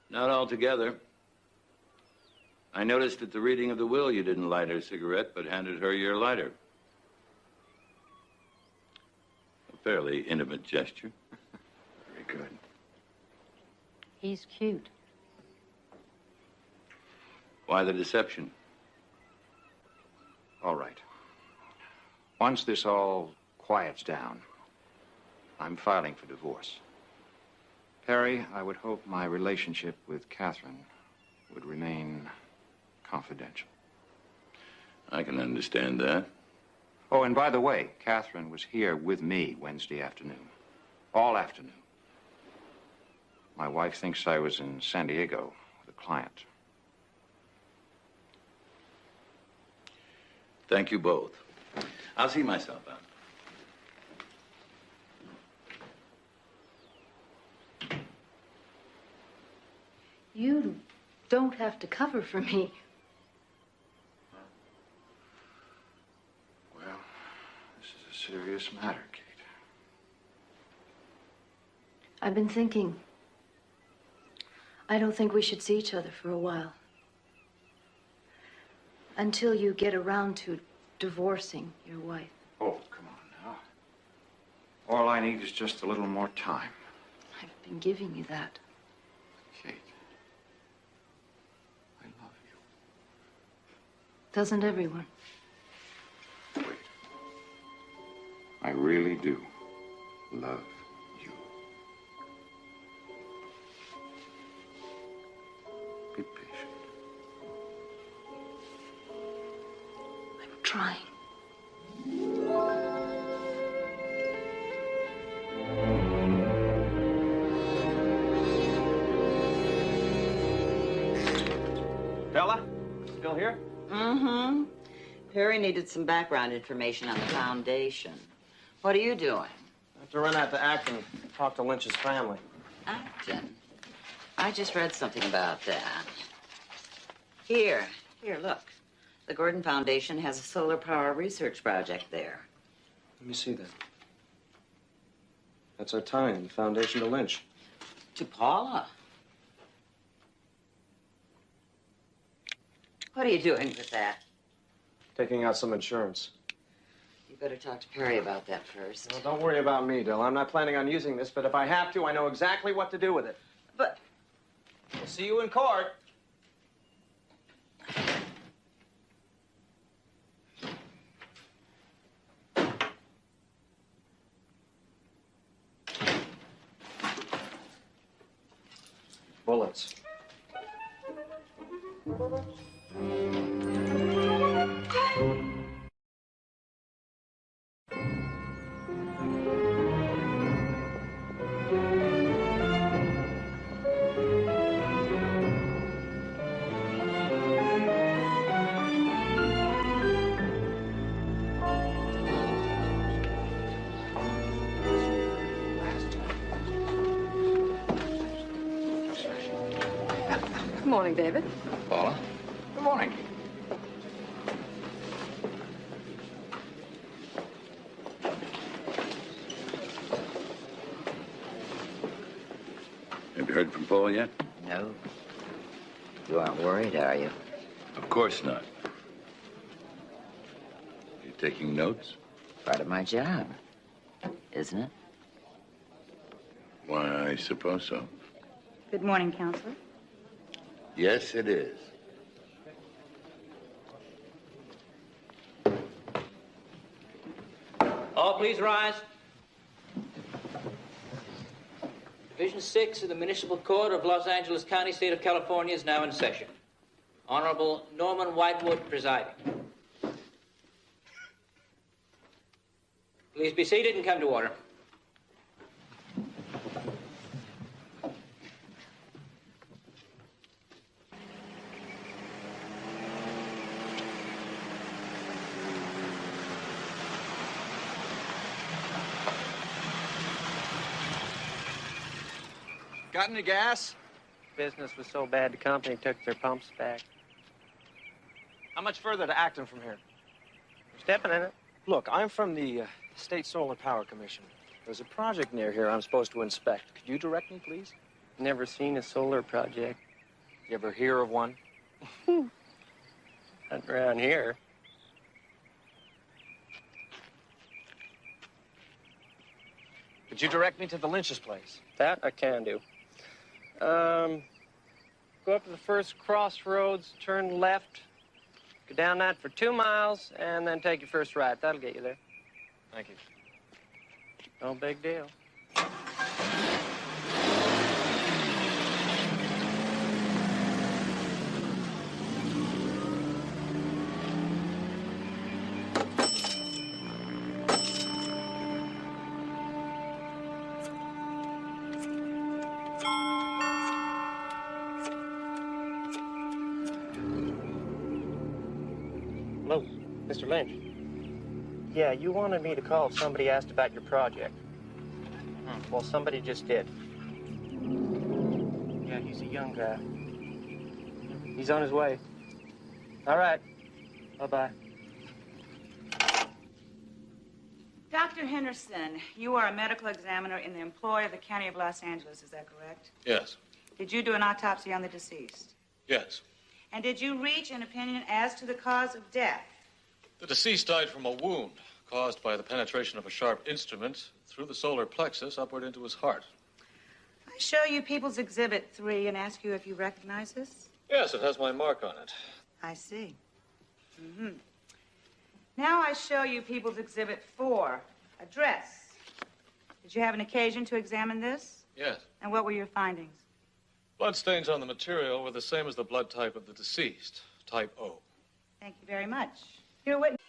Not altogether. I noticed at the reading of the will you didn't light her cigarette, but handed her your lighter. A fairly intimate gesture. Very good. He's cute. Why the deception? All right. Once this all quiets down, I'm filing for divorce. Perry, I would hope my relationship with Catherine would remain confidential. I can understand that. Oh, and by the way, Catherine was here with me Wednesday afternoon. All afternoon. My wife thinks I was in San Diego with a client. Thank you both. I'll see myself out. You don't have to cover for me. Well, this is a serious matter, Kate. I've been thinking. I don't think we should see each other for a while. Until you get around to divorcing your wife. Oh, come on now. All I need is just a little more time. I've been giving you that. Kate, I love you. Doesn't everyone? I really do love you. Be patient. I'm trying. Bella, still here? Mm-hmm. Perry needed some background information on the foundation. What are you doing? I have to run out to Acton, talk to Lynch's family. Acton. I just read something about that. Here, look. The Gordon Foundation has a solar power research project there. Let me see that. That's our tie-in, the foundation to Lynch. To Paula. What are you doing with that? Taking out some insurance. You better talk to Perry about that first. Well, don't worry about me, Dill. I'm not planning on using this, but if I have to, I know exactly what to do with it. But... We'll see you in court. Bullets. Good morning, David. Paula? Good morning. Have you heard from Paul yet? No. You aren't worried, are you? Of course not. You taking notes? Part of my job, isn't it? Why, I suppose so. Good morning, Counselor. Yes, it is. All please rise. Division 6 of the Municipal Court of Los Angeles County, State of California is now in session. Honorable Norman Whitewood presiding. Please be seated and come to order. Got any gas? Business was so bad, the company took their pumps back. How much further to Acton from here? We're stepping in it. Look, I'm from the State Solar Power Commission. There's a project near here I'm supposed to inspect. Could you direct me, please? Never seen a solar project. You ever hear of one? Not around here. Could you direct me to the Lynch's place? That I can do. Go up to the first crossroads, turn left, go down that for 2 miles, and then take your first right. That'll get you there. Thank you. No big deal. Hello, Mr. Lynch. Yeah, you wanted me to call if somebody asked about your project. Well, somebody just did. Yeah, he's a young guy. He's on his way. All right. Bye-bye. Doc, Dr. Henderson, you are a medical examiner in the employ of the County of Los Angeles, is that correct? Yes. Did you do an autopsy on the deceased? Yes. And did you reach an opinion as to the cause of death? The deceased died from a wound caused by the penetration of a sharp instrument through the solar plexus upward into his heart. I show you People's Exhibit 3 and ask you if you recognize this? Yes, it has my mark on it. I see. Now I show you People's Exhibit 4, a dress. Did you have an occasion to examine this? Yes. And what were your findings? Blood stains on the material were the same as the blood type of the deceased, type O. Thank you very much. Your witness.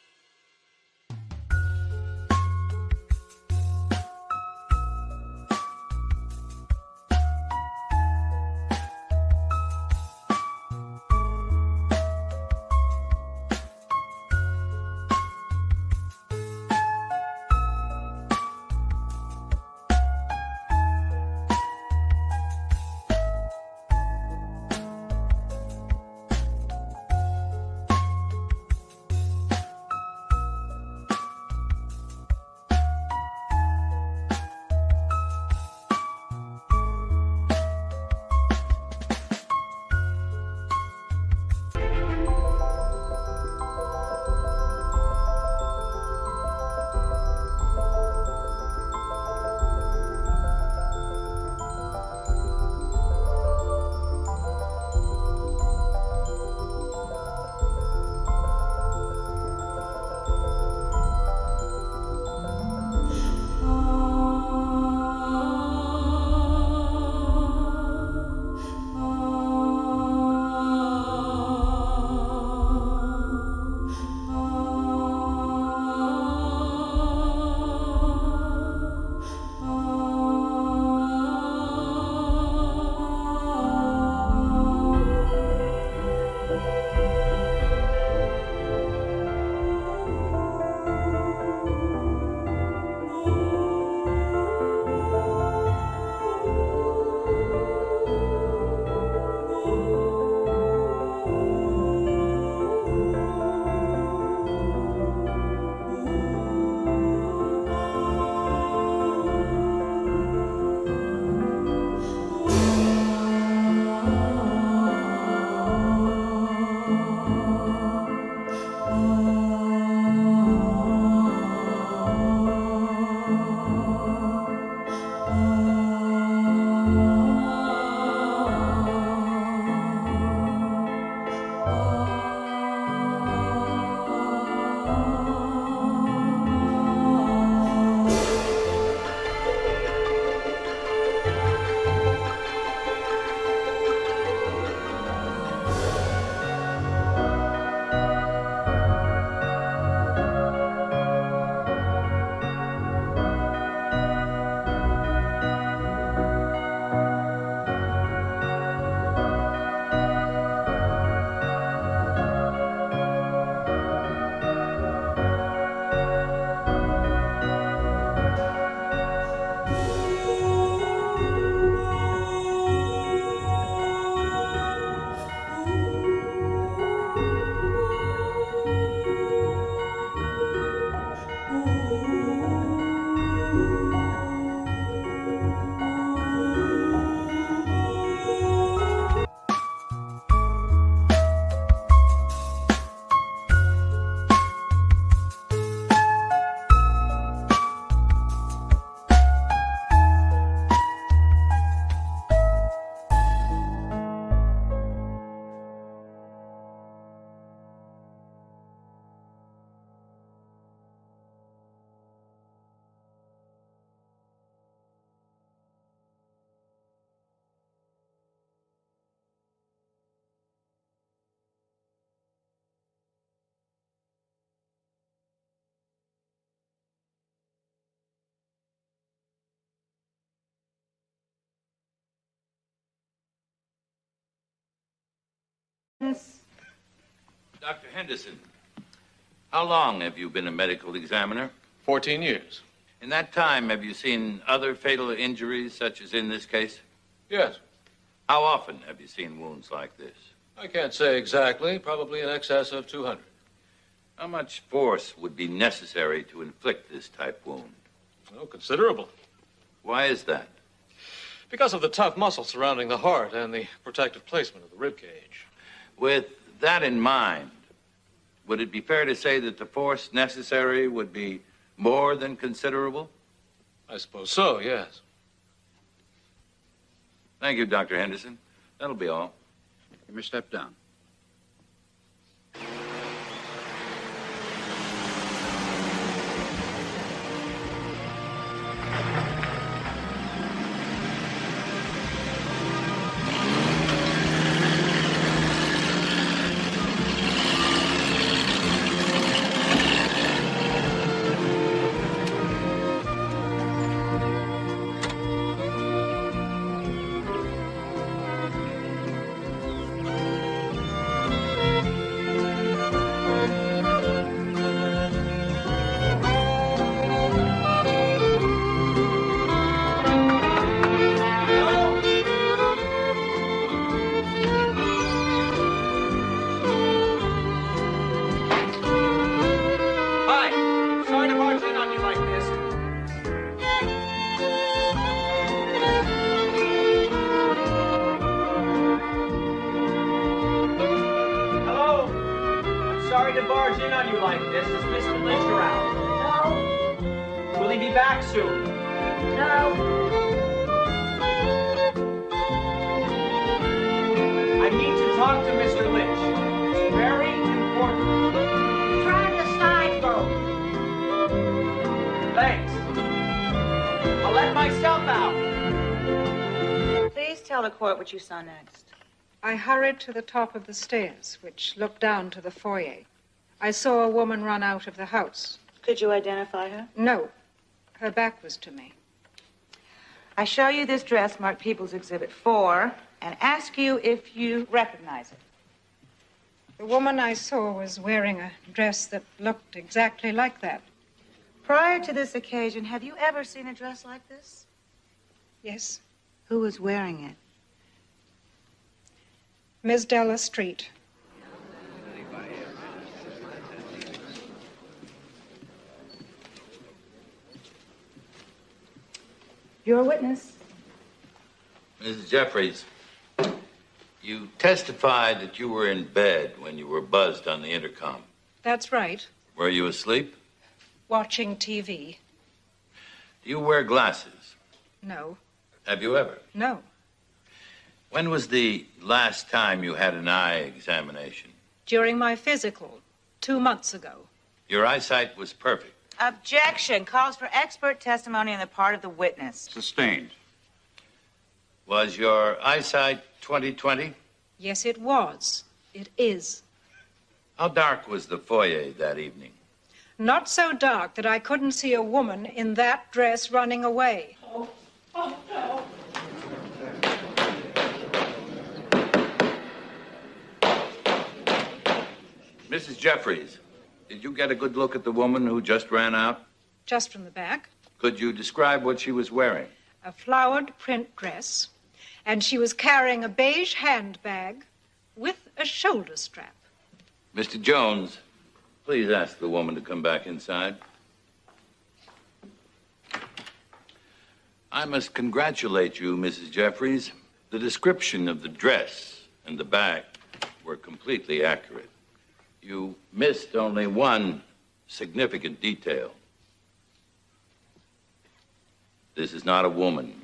Dr. Henderson, how long have you been a medical examiner? 14 years. In that time, have you seen other fatal injuries, such as in this case? Yes. How often have you seen wounds like this? I can't say exactly. Probably in excess of 200. How much force would be necessary to inflict this type wound? Oh, considerable. Why is that? Because of the tough muscle surrounding the heart and the protective placement of the rib cage. With that in mind, would it be fair to say that the force necessary would be more than considerable? I suppose so, yes. Thank you, Dr. Henderson. That'll be all. You may step down. Hi. Sorry to barge in on you like this. Hello? I'm sorry to barge in on you like this. Is Mr. Lynch around? No. Will he be back soon? No. I need to talk to Mr. Lynch. It's very important. Try the side boat. Thanks. I'll let myself out. Please tell the court what you saw next. I hurried to the top of the stairs, which looked down to the foyer. I saw a woman run out of the house. Could you identify her? No, her back was to me. I show you this dress marked People's Exhibit 4 and ask you if you recognize it. The woman I saw was wearing a dress that looked exactly like that. Prior to this occasion, have you ever seen a dress like this? Yes. Who was wearing it? Miss Della Street. Your witness. Mrs. Jeffries, you testified that you were in bed when you were buzzed on the intercom. That's right. Were you asleep? Watching TV. Do you wear glasses? No. Have you ever? No. When was the last time you had an eye examination? During my physical, 2 months ago. Your eyesight was perfect. Objection. Calls for expert testimony on the part of the witness. Sustained. Was your eyesight 20/20? Yes, it was. It is. How dark was the foyer that evening? Not so dark that I couldn't see a woman in that dress running away. Mrs. Jeffries, did you get a good look at the woman who just ran out? Just from the back. Could you describe what she was wearing? A flowered print dress. And she was carrying a beige handbag with a shoulder strap. Mr. Jones, please ask the woman to come back inside. I must congratulate you, Mrs. Jeffries. The description of the dress and the bag were completely accurate. You missed only one significant detail. This is not a woman.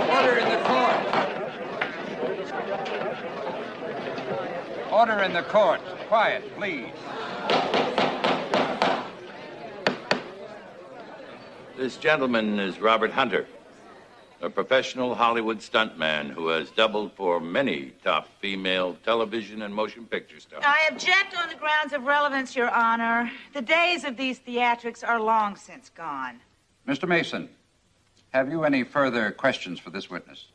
Order in the court. Order in the court. Quiet, please. This gentleman is Robert Hunter, a professional Hollywood stuntman who has doubled for many top female television and motion picture stars. I object on the grounds of relevance, Your Honor. The days of these theatrics are long since gone. Mr. Mason, have you any further questions for this witness?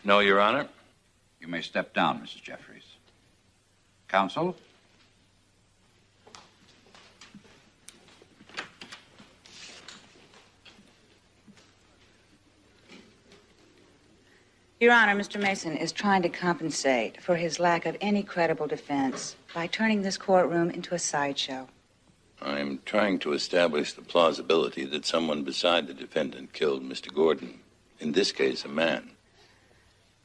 No, Your Honor. You may step down, Mrs. Jeffries. Counsel? Your Honor, Mr. Mason is trying to compensate for his lack of any credible defense by turning this courtroom into a sideshow. I'm trying to establish the plausibility that someone beside the defendant killed Mr. Gordon. In this case, a man.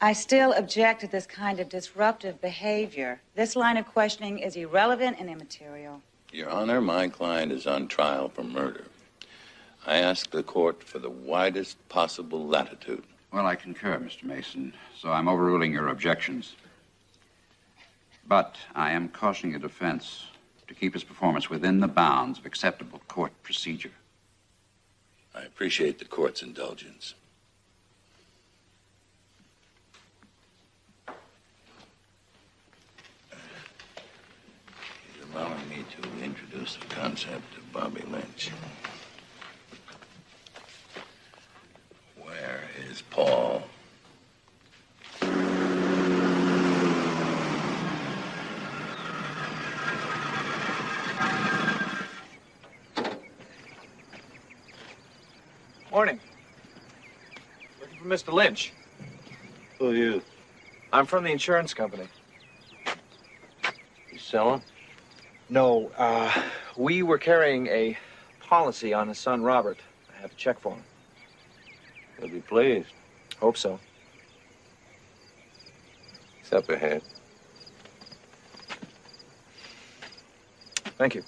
I still object to this kind of disruptive behavior. This line of questioning is irrelevant and immaterial. Your Honor, my client is on trial for murder. I ask the court for the widest possible latitude. Well, I concur, Mr. Mason, so I'm overruling your objections. But I am cautioning the defense to keep his performance within the bounds of acceptable court procedure. I appreciate the court's indulgence. He's allowing me to introduce the concept of Bobby Lynch. Where is Paul? Morning. Looking for Mr. Lynch. Who are you? I'm from the insurance company. You selling? No, we were carrying a policy on his son, Robert. I have a check for him. He'll be pleased. Hope so. Step ahead. Thank you.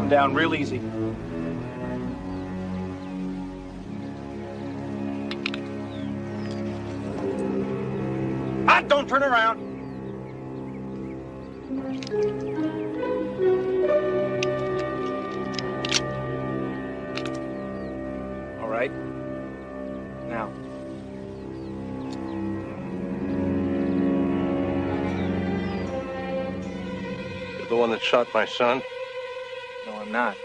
Down real easy. Don't turn around. All right. Now. You're the one that shot my son? No, I'm not.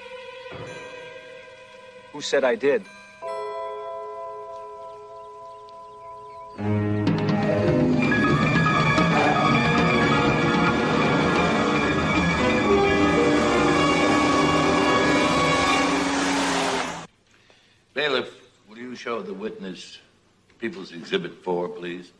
Who said I did? Bailiff, will you show the witness People's Exhibit 4, please?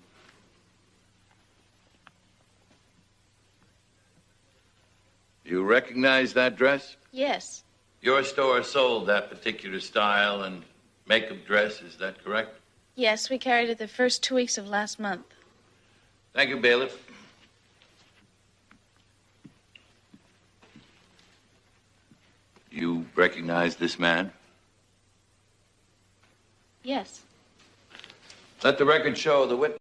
You recognize that dress? Yes. Your store sold that particular style and make of dress, is that correct? Yes, we carried it the first 2 weeks of last month. Thank you, bailiff. You recognize this man? Yes. Let the record show the witness.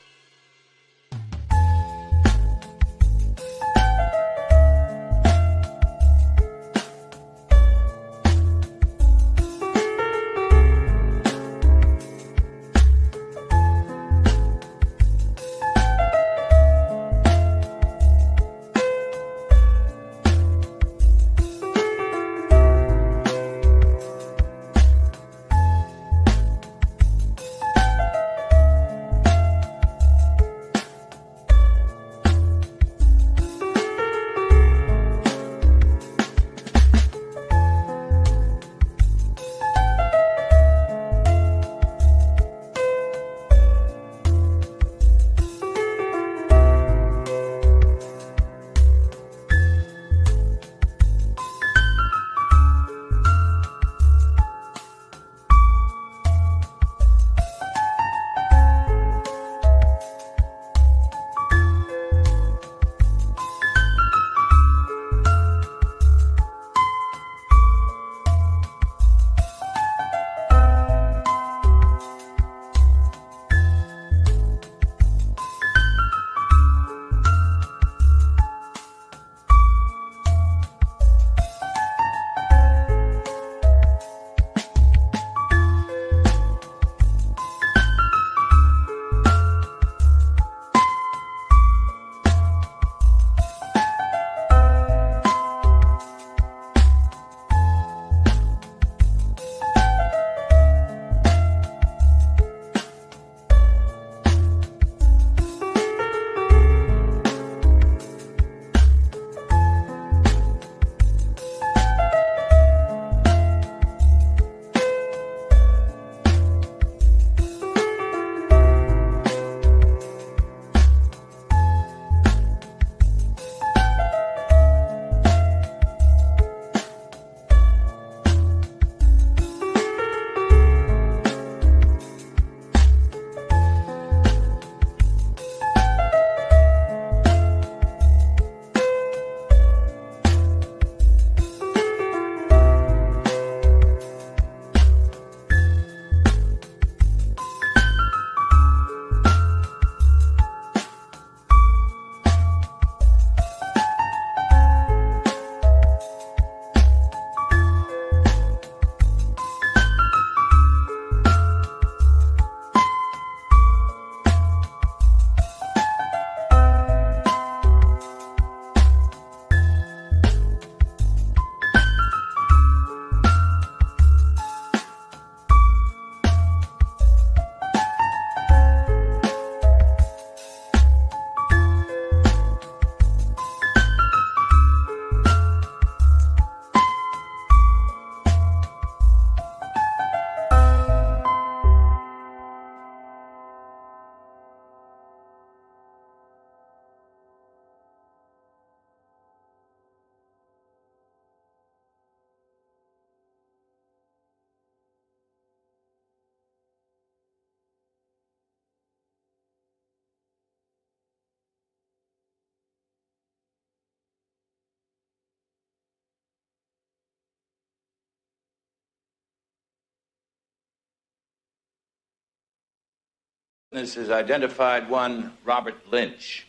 Witness has identified one Robert Lynch.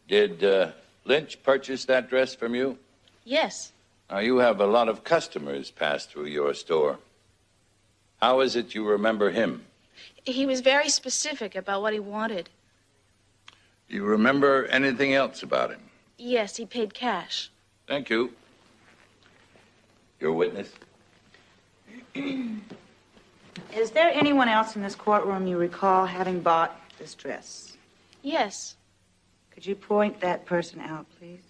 Did Lynch purchase that dress from you? Yes. Now, you have a lot of customers pass through your store. How is it you remember him? He was very specific about what he wanted. Do you remember anything else about him? Yes, he paid cash. Thank you. Your witness? Is there anyone else in this courtroom you recall having bought this dress? Yes. Could you point that person out, please?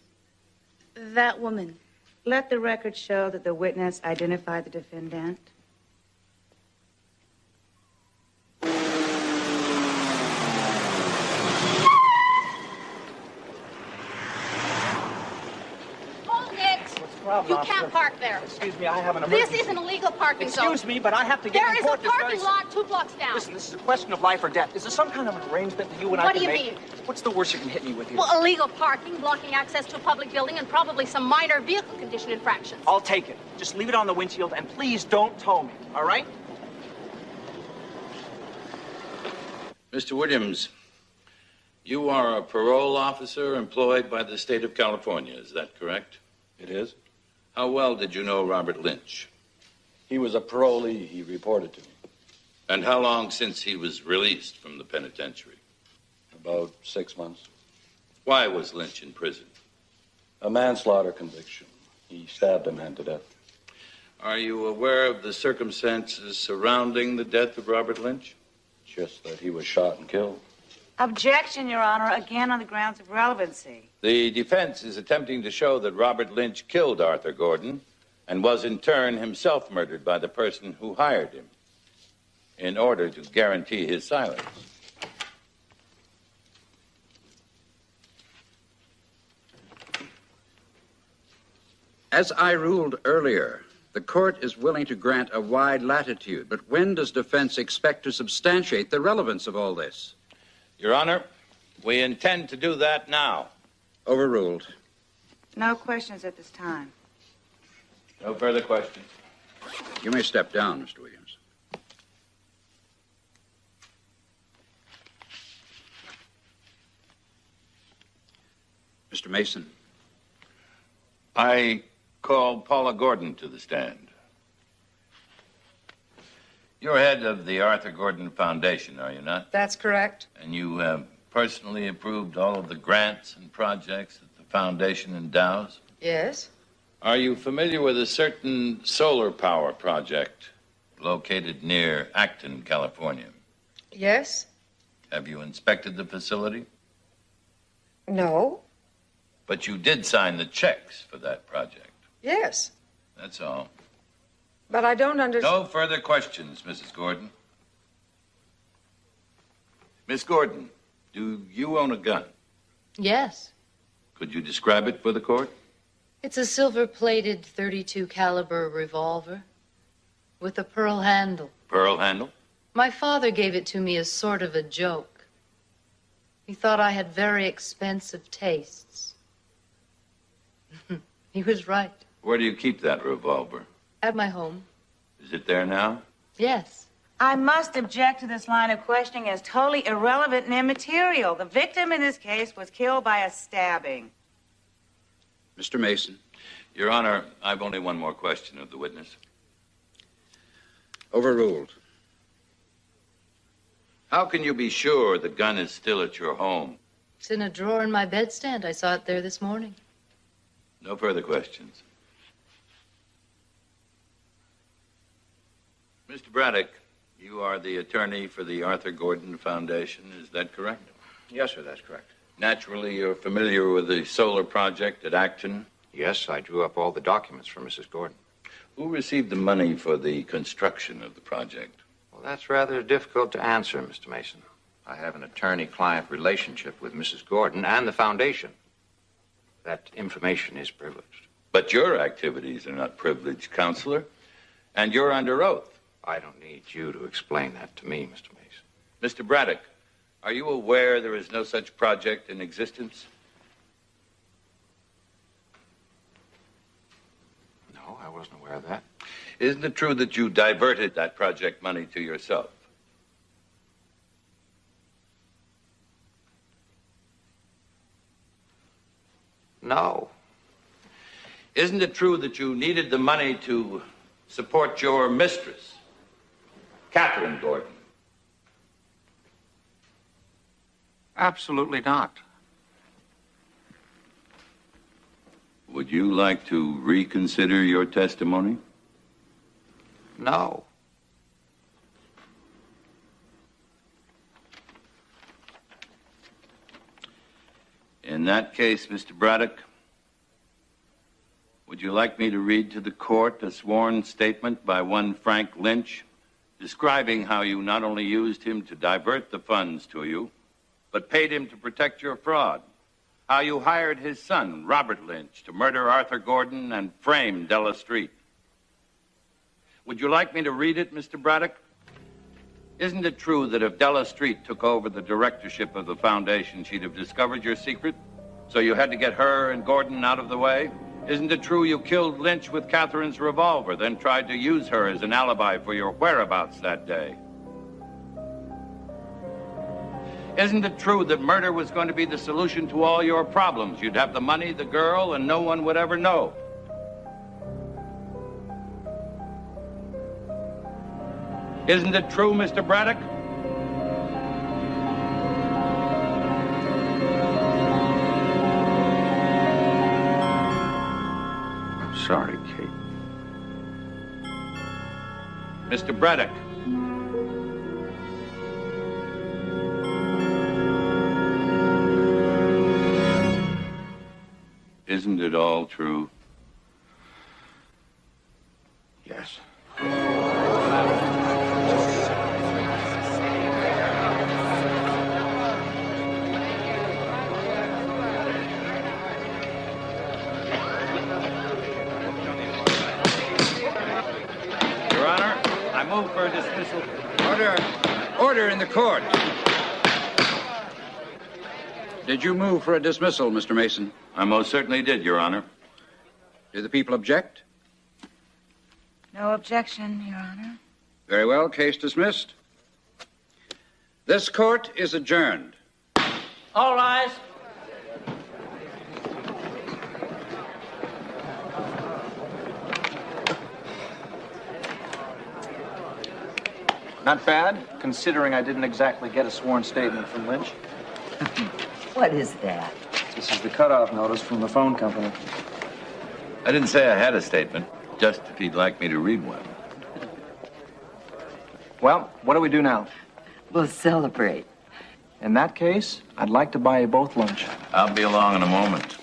That woman. Let the record show that the witness identified the defendant. Hold it! problem, You officer. can't park there. Excuse me, I have an This emergency. is an illegal parking zone. Excuse me, but I have to get There in is a court this very parking lot 2 blocks down. Listen, this is a question of life or death. Is there some kind of an arrangement that you and I What can do you make? mean? What's the worst you can hit me with here? Well, illegal parking, blocking access to a public building, and probably some minor vehicle condition infractions. I'll take it. Just leave it on the windshield, and please don't tow me, all right? Mr. Williams, you are a parole officer employed by the state of California, is that correct? It is. How well did you know Robert Lynch? He was a parolee. He reported to me. And how long since he was released from the penitentiary? About 6 months. Why was Lynch in prison? A manslaughter conviction. He stabbed a man to death. Are you aware of the circumstances surrounding the death of Robert Lynch? Just that he was shot and killed. Objection, Your Honor, again on the grounds of relevancy. The defense is attempting to show that Robert Lynch killed Arthur Gordon and was in turn himself murdered by the person who hired him in order to guarantee his silence. As I ruled earlier, the court is willing to grant a wide latitude, but when does defense expect to substantiate the relevance of all this? Your Honor, we intend to do that now. Overruled. No questions at this time. No further questions. You may step down, Mr. Williams. Mr. Mason. I call Paula Gordon to the stand. You're head of the Arthur Gordon Foundation, are you not? That's correct. And you have personally approved all of the grants and projects that the foundation endows? Yes. Are you familiar with a certain solar power project located near Acton, California? Yes. Have you inspected the facility? No. But you did sign the checks for that project. Yes. That's all. But I don't understand. No further questions, Mrs. Gordon. Miss Gordon, do you own a gun? Yes. Could you describe it for the court? It's a silver-plated .32 caliber revolver with a pearl handle. Pearl handle? My father gave it to me as sort of a joke. He thought I had very expensive tastes. He was right. Where do you keep that revolver? At my home. Is it there now? Yes. I must object to this line of questioning as totally irrelevant and immaterial. The victim in this case was killed by a stabbing. Mr. Mason. Your Honor, I've only one more question of the witness. Overruled. How can you be sure the gun is still at your home? It's in a drawer in my bedstand. I saw it there this morning. No further questions. Mr. Braddock, you are the attorney for the Arthur Gordon Foundation, is that correct? Yes, sir, that's correct. Naturally, you're familiar with the solar project at Acton? Yes, I drew up all the documents for Mrs. Gordon. Who received the money for the construction of the project? Well, that's rather difficult to answer, Mr. Mason. I have an attorney-client relationship with Mrs. Gordon and the foundation. That information is privileged. But your activities are not privileged, Counselor, and you're under oath. I don't need you to explain that to me, Mr. Mason. Mr. Braddock, are you aware there is no such project in existence? No, I wasn't aware of that. Isn't it true that you diverted that project money to yourself? No. Isn't it true that you needed the money to support your mistress, Catherine Gordon? Absolutely not. Would you like to reconsider your testimony? No. In that case, Mr. Braddock, would you like me to read to the court a sworn statement by one Frank Lynch describing how you not only used him to divert the funds to you, but paid him to protect your fraud, how you hired his son, Robert Lynch, to murder Arthur Gordon and frame Della Street. Would you like me to read it, Mr. Braddock? Isn't it true that if Della Street took over the directorship of the foundation, she'd have discovered your secret? So you had to get her and Gordon out of the way? Isn't it true you killed Lynch with Catherine's revolver, then tried to use her as an alibi for your whereabouts that day? Isn't it true that murder was going to be the solution to all your problems? You'd have the money, the girl, and no one would ever know. Isn't it true, Mr. Braddock? I'm sorry, Kate. Mr. Braddock. Isn't it all true? Yes. Your Honor, I move for a dismissal. Order. Order in the court. Did you move for a dismissal, Mr. Mason? I most certainly did, Your Honor. Do the people object? No objection, Your Honor. Very well, case dismissed. This court is adjourned. All rise. Not bad, considering I didn't exactly get a sworn statement from Lynch. What is that? This is the cutoff notice from the phone company. I didn't say I had a statement, just if he'd like me to read one. Well, what do we do now? We'll celebrate. In that case, I'd like to buy you both lunch. I'll be along in a moment.